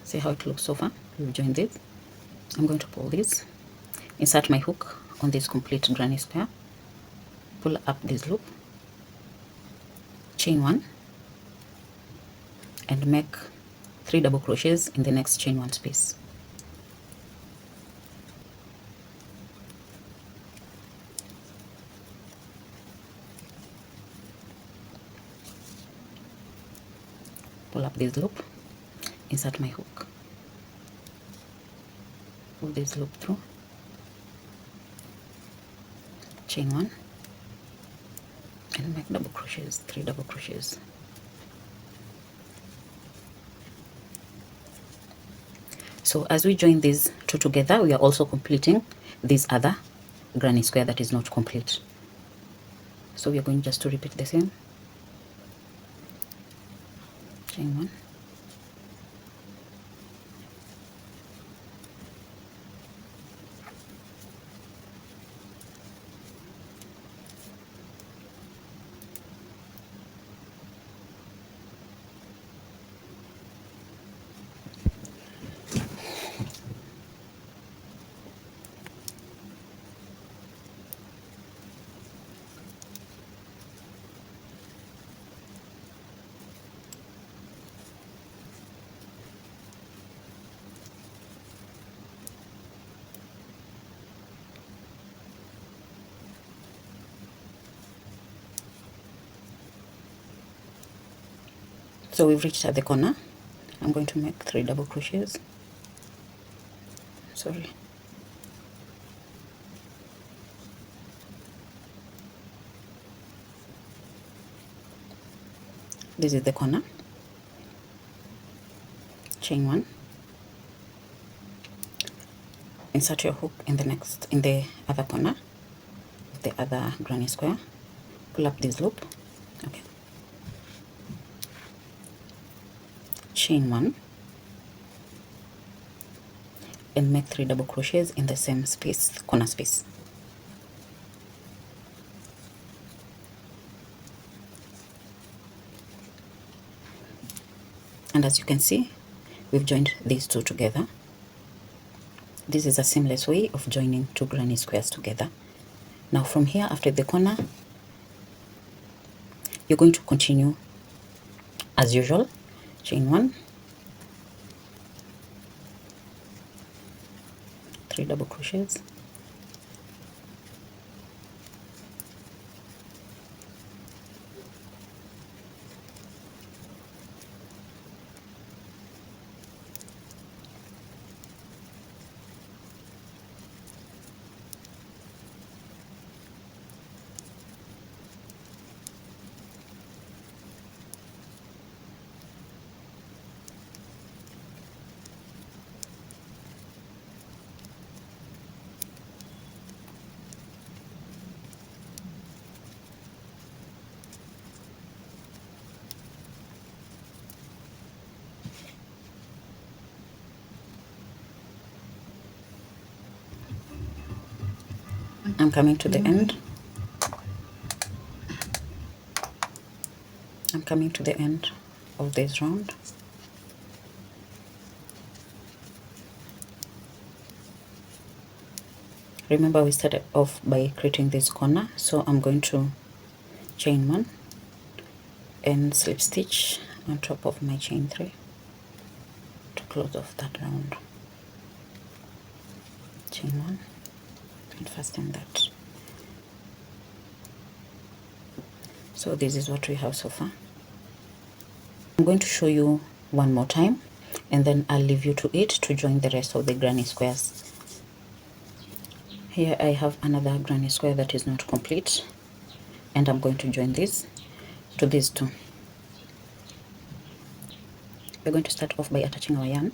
See how it looks so far? We've joined this. I'm going to pull this, insert my hook on this complete granny square, pull up this loop, chain one, and make 3 double crochets in the next chain one space. Pull up this loop, insert my hook, pull this loop through, chain one, and make double crochets, 3 double crochets. So as we join these two together, we are also completing this other granny square that is not complete. So we are going just to repeat the same. Chain one, so we've reached at the corner. I'm going to make 3 double crochets. Sorry. This is the corner. Chain one, insert your hook in the other corner of the other granny square, pull up this loop. Okay, chain one, and make 3 double crochets in the same space, corner space. And as you can see, we've joined these two together. This is a seamless way of joining 2 granny squares together. Now from here, after the corner, you're going to continue as usual. Chain one, 3 double crochets, I'm coming to the end. I'm coming to the end of this round. Remember, we started off by creating this corner, so I'm going to chain one and slip stitch on top of my chain 3 to close off that round. Chain one and fasten that. So this is what we have so far. I'm going to show you one more time, and then I'll leave you to it to join the rest of the granny squares. Here I have another granny square that is not complete, and I'm going to join this to these two. We're going to start off by attaching our yarn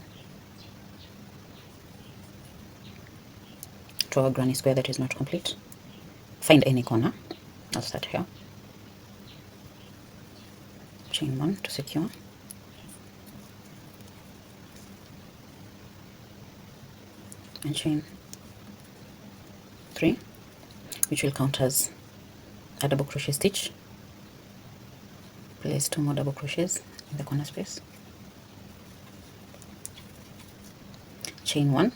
to our granny square that is not complete. Find any corner. I'll start here. Chain 1 to secure. And chain 3, which will count as a double crochet stitch. Place 2 more double crochets in the corner space. Chain 1,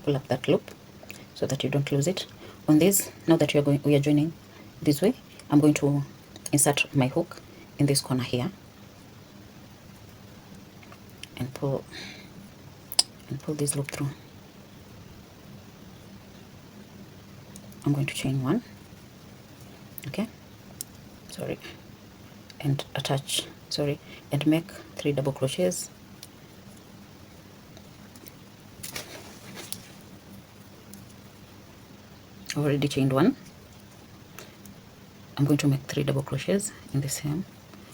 pull up that loop so that you don't lose it. On this, now that we are joining this way, I'm going to insert my hook in this corner here and pull this loop through. I'm going to chain 1, okay, and and make 3 double crochets. Already chained 1. I'm going to make 3 double crochets in the same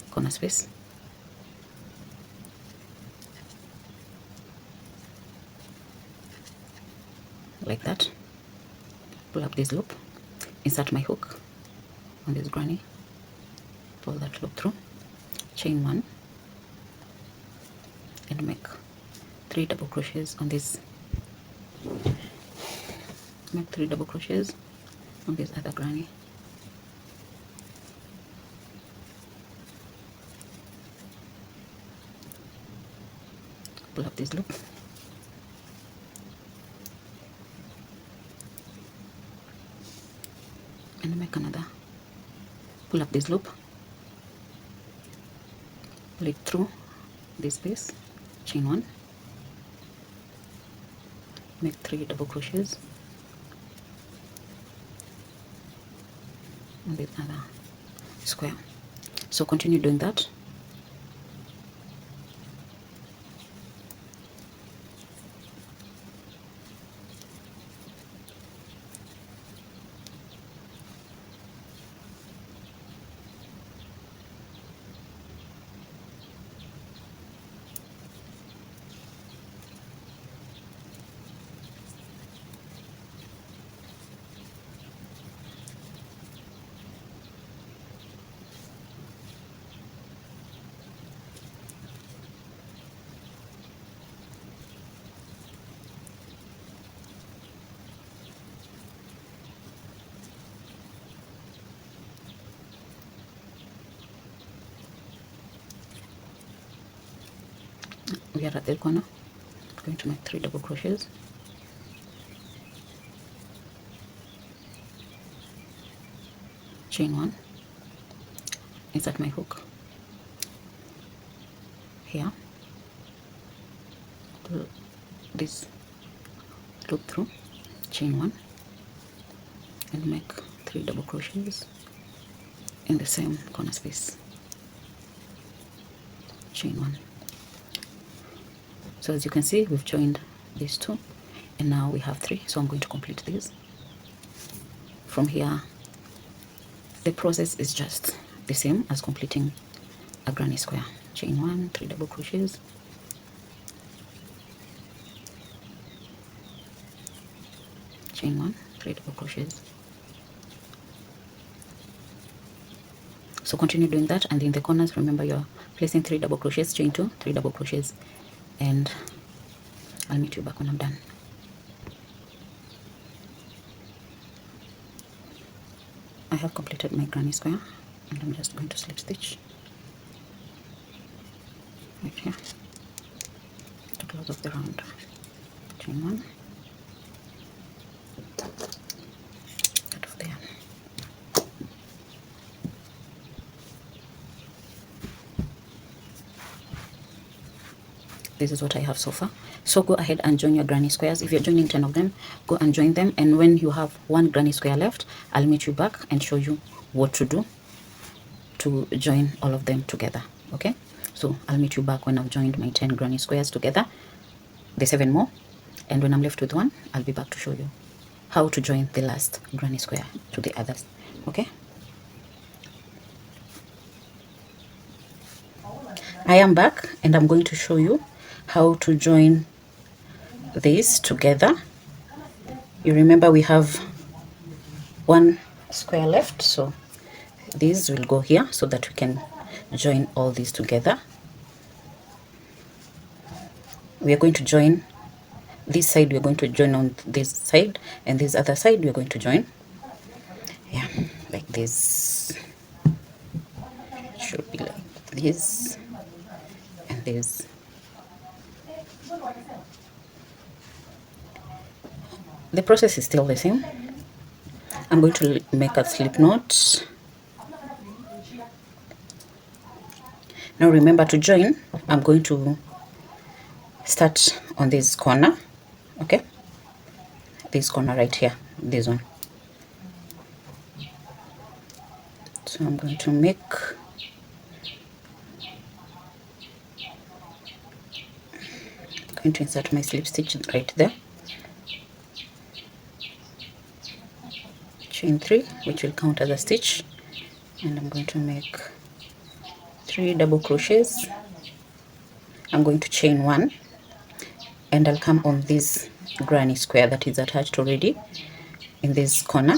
corner space. Like that. Pull up this loop, insert my hook on this granny, pull that loop through, chain 1, and make 3 double crochets on this. Make 3 double crochets on this other granny. Pull up this loop. And make another. Pull up this loop. Pull it through this piece. Chain 1. Make 3 double crochets on this other square. So continue doing that. We are at the corner. I'm going to make 3 double crochets. Chain 1. Insert my hook here. Pull this loop through. Chain 1 and make 3 double crochets in the same corner space. Chain 1. So as you can see, we've joined these 2 and now we have 3, so I'm going to complete this. From here, the process is just the same as completing a granny square. Chain 1, 3 double crochets, chain 1, 3 double crochets. So continue doing that, and in the corners, remember you're placing 3 double crochets, chain 2, 3 double crochets, and I'll meet you back when I'm done. I have completed my granny square, and I'm just going to slip stitch right here to close off the round. Chain 1, cut off the yarn. This is what I have so far. So go ahead and join your granny squares. If you're joining 10 of them, go and join them, and when you have 1 granny square left, I'll meet you back and show you what to do to join all of them together. Okay, so I'll meet you back when I've joined my 10 granny squares together, the 7 more, and when I'm left with 1, I'll be back to show you how to join the last granny square to the others. Okay, I am back and I'm going to show you how to join these together. You remember we have one square left, so these will go here so that we can join all these together. We are going to join this side, we are going to join on this side, and this other side we are going to join, yeah, like this. It should be like this and this. The process is still the same. I'm going to make a slip knot. Now remember, to join, I'm going to start on this corner, okay, this corner right here, this one. So I'm going to insert my slip stitch right there, chain 3, which will count as a stitch, and I'm going to make 3 double crochets. I'm going to chain 1, and I'll come on this granny square that is attached already in this corner.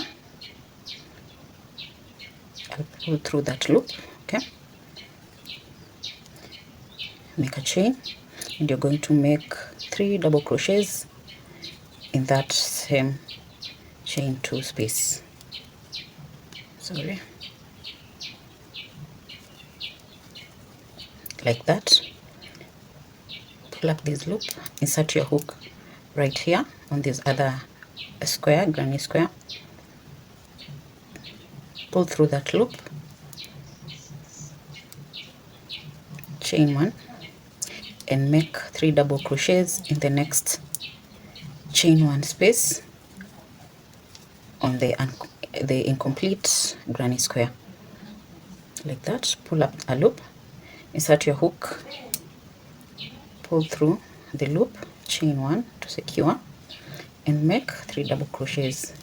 I'll pull through that loop, okay, make a chain, and you're going to make 3 double crochets in that same chain 2 space. Sorry, like that. Pull up this loop, insert your hook right here on this other square, granny square, pull through that loop, chain 1, and make 3 double crochets in the next chain 1 space on the incomplete granny square, like that. Pull up a loop, insert your hook, pull through the loop, chain 1 to secure, and make 3 double crochets.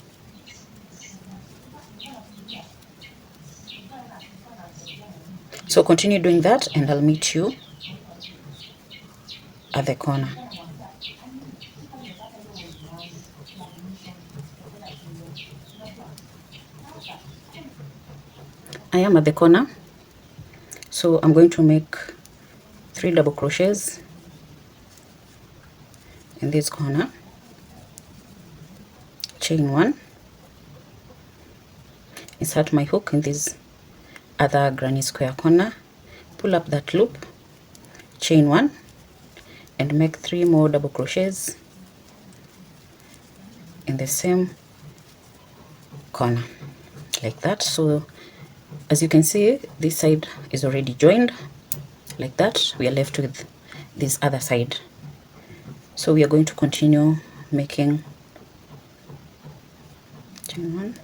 So continue doing that, and I'll meet you at the corner. I am at the corner, so I'm going to make 3 double crochets in this corner, chain 1, insert my hook in this other granny square corner, pull up that loop, chain 1, and make 3 more double crochets in the same corner, like that. So as you can see, this side is already joined, like that. We are left with this other side, so we are going to continue making chain 1,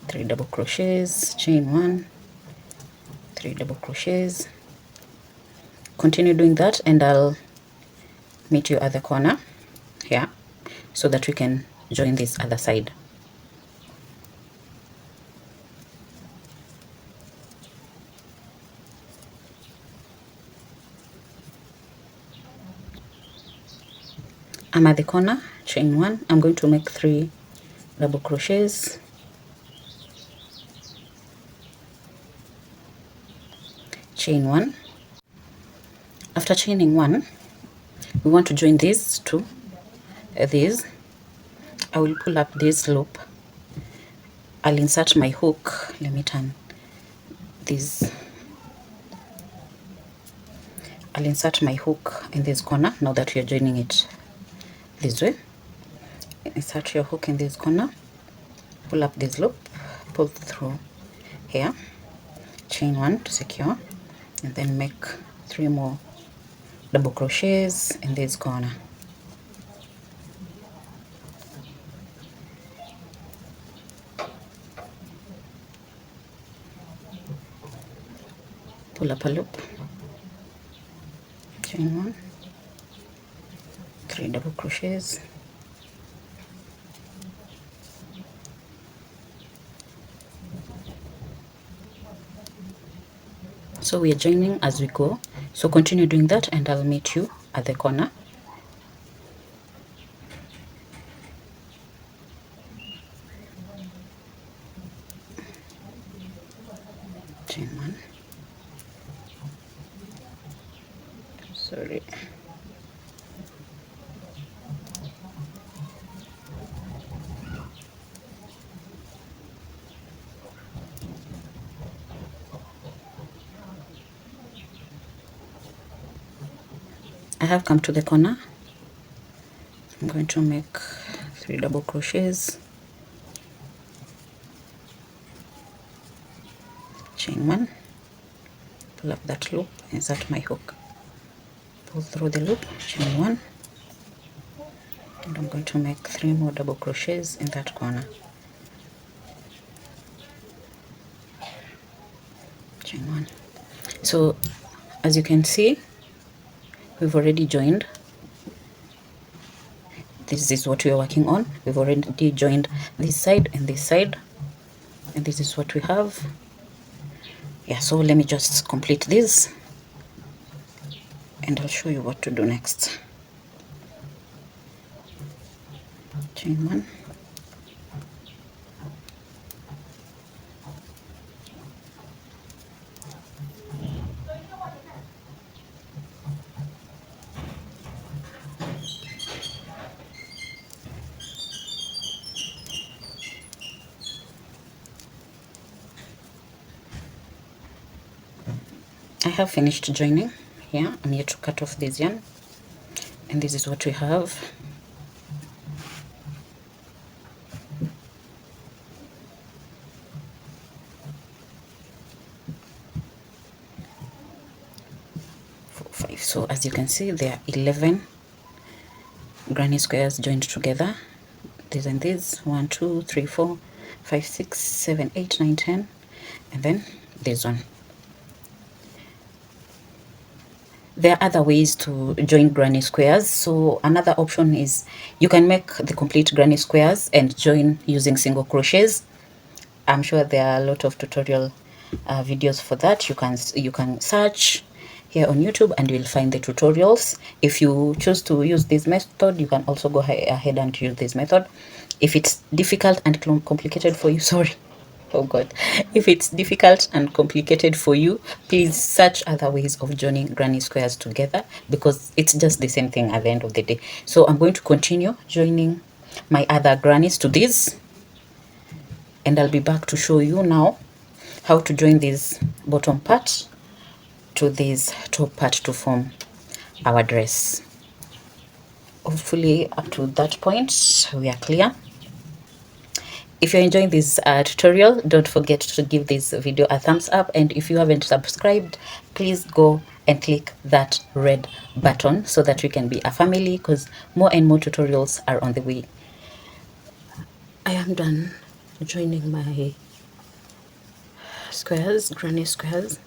three double crochets, chain 1, 3 double crochets. Continue doing that, and I'll meet you at the corner here so that we can join this other side. I'm at the corner, chain 1. I'm going to make 3 double crochets, chain 1. After chaining 1, we want to join these two. These, I will pull up this loop, I'll insert my hook. Let me turn this. I'll insert my hook in this corner now that we are joining it this way. Insert your hook in this corner, pull up this loop, pull through here, chain 1 to secure, and then make 3 more double crochets in this corner. Pull up a loop, chain 1, 3 double crochets. So we are joining as we go, so continue doing that and I'll meet you at the corner. Chain 1, sorry, I have come to the corner. I'm going to make 3 double crochets, chain 1, pull up that loop, insert my hook, pull through the loop, chain 1, and I'm going to make 3 more double crochets in that corner, chain 1. So as you can see, we've already joined. This is what we are working on. We've already joined this side and this side, and this is what we have. Yeah, so let me just complete this and I'll show you what to do next. Chain 1, I have finished joining here. I'm here to cut off this yarn, and this is what we have. 4, 5. So as you can see, there are 11 granny squares joined together. These and these, 1, 2, 3, 4, 5, 6, 7, 8, 9, 10, and then this one. There are other ways to join granny squares. So another option is you can make the complete granny squares and join using single crochets. I'm sure there are a lot of tutorial videos for that. You can search here on YouTube and you'll find the tutorials. If you choose to use this method, you can also go ahead and use this method. If it's difficult and complicated for you, sorry, oh god, if it's difficult and complicated for you, please search other ways of joining granny squares together, because it's just the same thing at the end of the day. So I'm going to continue joining my other grannies to this, and I'll be back to show you now how to join this bottom part to this top part to form our dress. Hopefully up to that point we are clear. If you're enjoying this tutorial, don't forget to give this video a thumbs up, and if you haven't subscribed, please go and click that red button so that we can be a family, because more and more tutorials are on the way. I am done joining my squares, granny squares,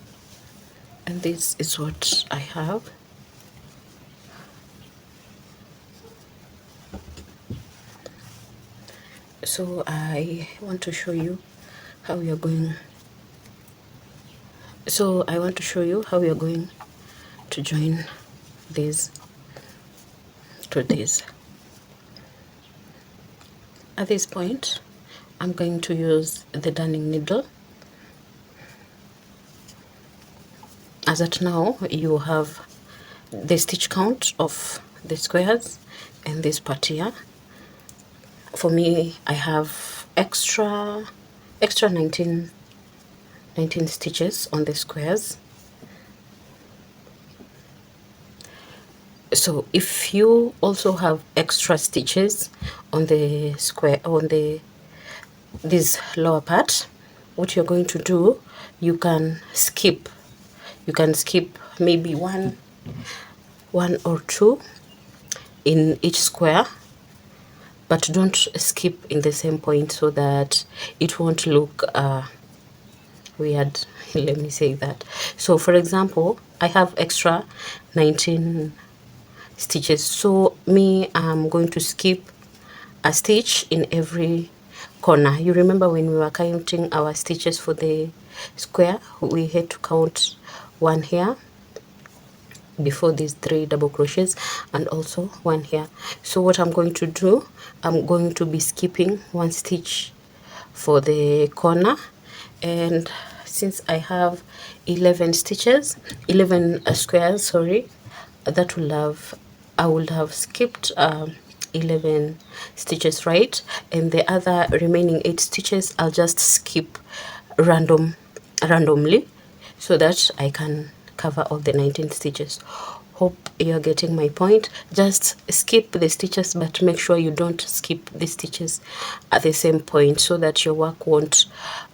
and this is what I have. So I want to show you how we are going. So I want to show you how we are going to join this to this. At this point, I'm going to use the darning needle. As at now, you have the stitch count of the squares and this part here. For me, I have extra 19 stitches on the squares. So if you also have extra stitches on the square, on this lower part, what you're going to do, you can skip maybe one or two in each square, but don't skip in the same point so that it won't look weird. Let me say that. So for example, I have extra 19
stitches. So me, I'm going to skip a stitch in every corner. You remember when we were counting our stitches for the square, we had to count one here before these 3 double crochets and also one here. So what I'm going to do, I'm going to be skipping 1 stitch for the corner, and since I have 11 stitches, 11 squares, sorry, that will have, I would have skipped 11 stitches, right? And the other remaining 8 stitches I'll just skip randomly, so that I can cover all the 19 stitches. Hope you're getting my point. Just skip the stitches, but make sure you don't skip the stitches at the same point, so that your work won't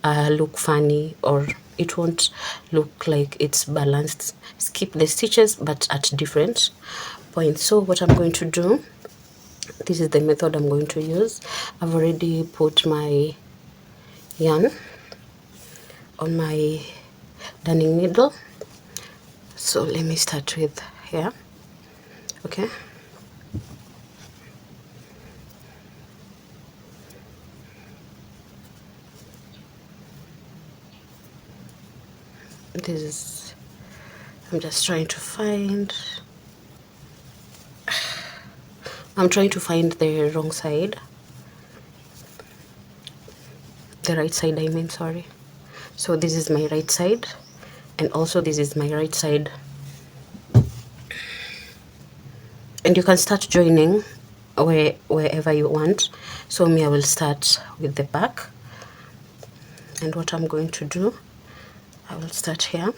look funny, or it won't look like it's balanced. Skip the stitches but at different points. So what I'm going to do, this is the method I'm going to use. I've already put my yarn on my darning needle, so let me start with here. Okay, this is, I'm just trying to find, I'm trying to find the wrong side, the right side, I mean, sorry. So this is my right side, and also this is my right side, and you can start joining wherever you want. So me, I will start with the back, and what I'm going to do, I will start here.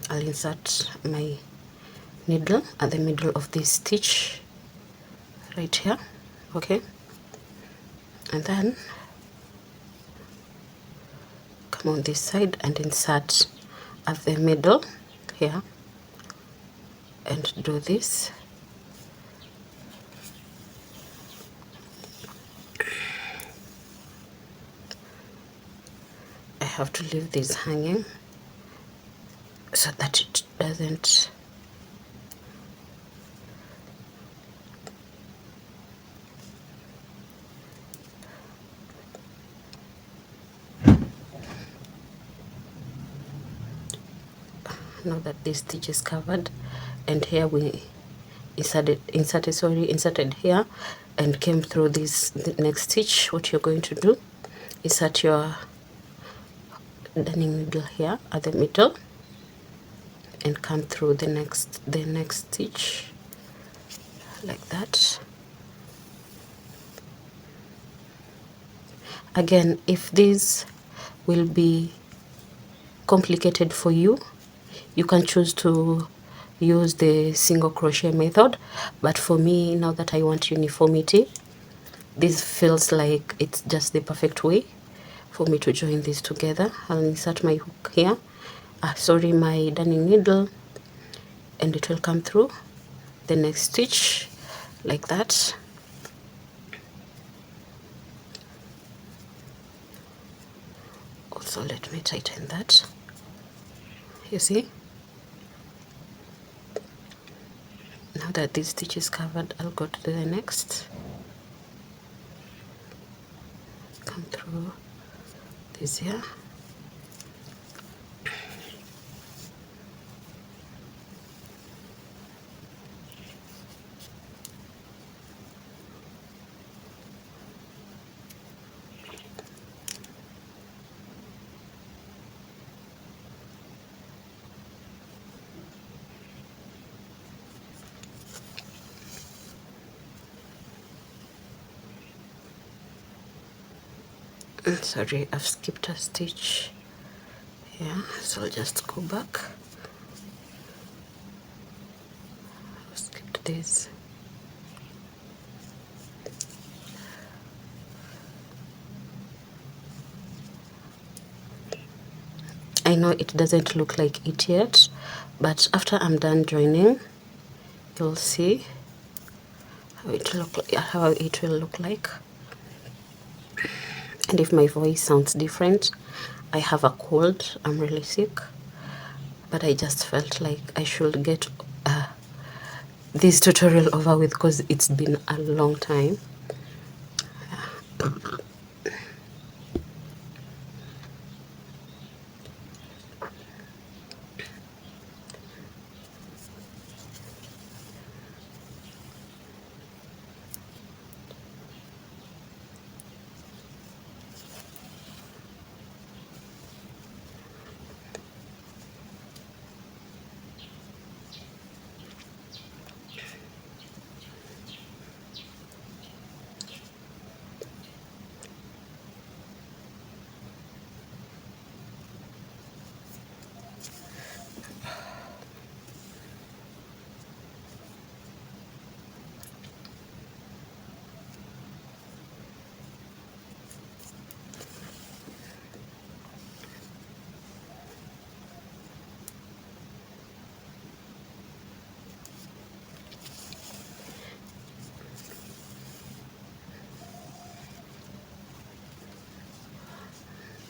I'll insert my needle at the middle of this stitch right here, okay, and then come on this side and insert at the middle here and do this. I have to leave this hanging so that it doesn't now that this stitch is covered, and here we inserted here and came through this, the next stitch. What you're going to do, insert your darning needle here at the middle and come through the next stitch like that. Again, if this will be complicated for you, you can choose to use the single crochet method, but for me, now that I want uniformity, this feels like it's just the perfect way for me to join these together. I'll insert my hook here, my darning needle, and it will come through the next stitch like that. Also, let me tighten that. You see, now that this stitch is covered, I'll go to the next, come through this here, sorry, I've skipped a stitch here, so I'll just go back. I've skipped this. I know it doesn't look like it yet, but after I'm done joining, you'll see how it will look like. And if my voice sounds different, I have a cold, I'm really sick, but I just felt like I should get this tutorial over with because it's been a long time.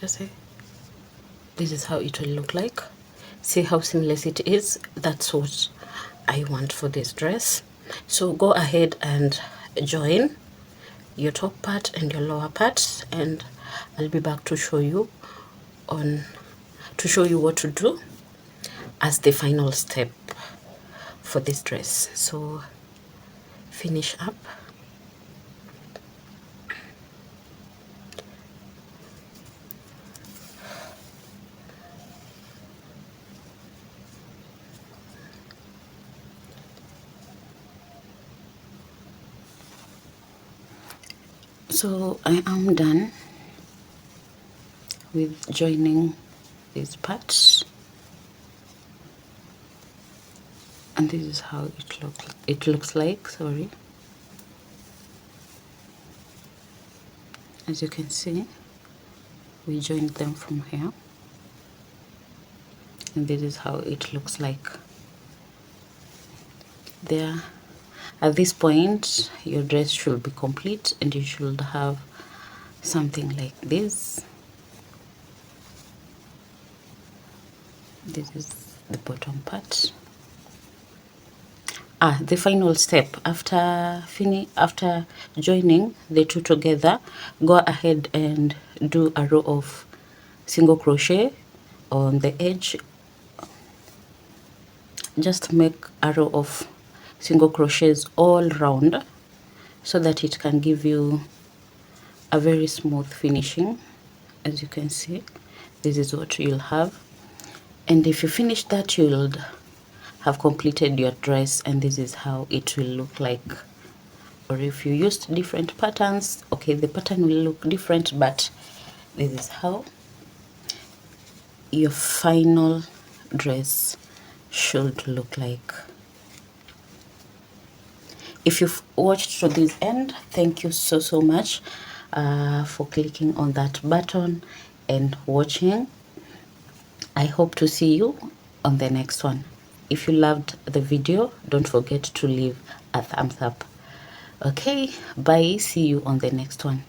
You see, this is how it will look like. See how seamless it is? That's what I want for this dress. So go ahead and join your top part and your lower part, and I'll be back to show you what to do as the final step for this dress. So finish up. So I am done with joining these parts, and this is how it looks like. Sorry, as you can see, we joined them from here, and this is how it looks like there. At this point, your dress should be complete and you should have something like this. This is the bottom part. The final step after joining the two together, go ahead and do a row of single crochet on the edge. Just make a row of single crochets all round so that it can give you a very smooth finishing. As you can see, this is what you'll have, and if you finish that, you'll have completed your dress, and this is how it will look like. Or if you used different patterns, okay, the pattern will look different, but this is how your final dress should look like. If you've watched to this end, thank you so much for clicking on that button and watching. I hope to see you on the next one. If you loved the video, don't forget to leave a thumbs up. Okay, bye. See you on the next one.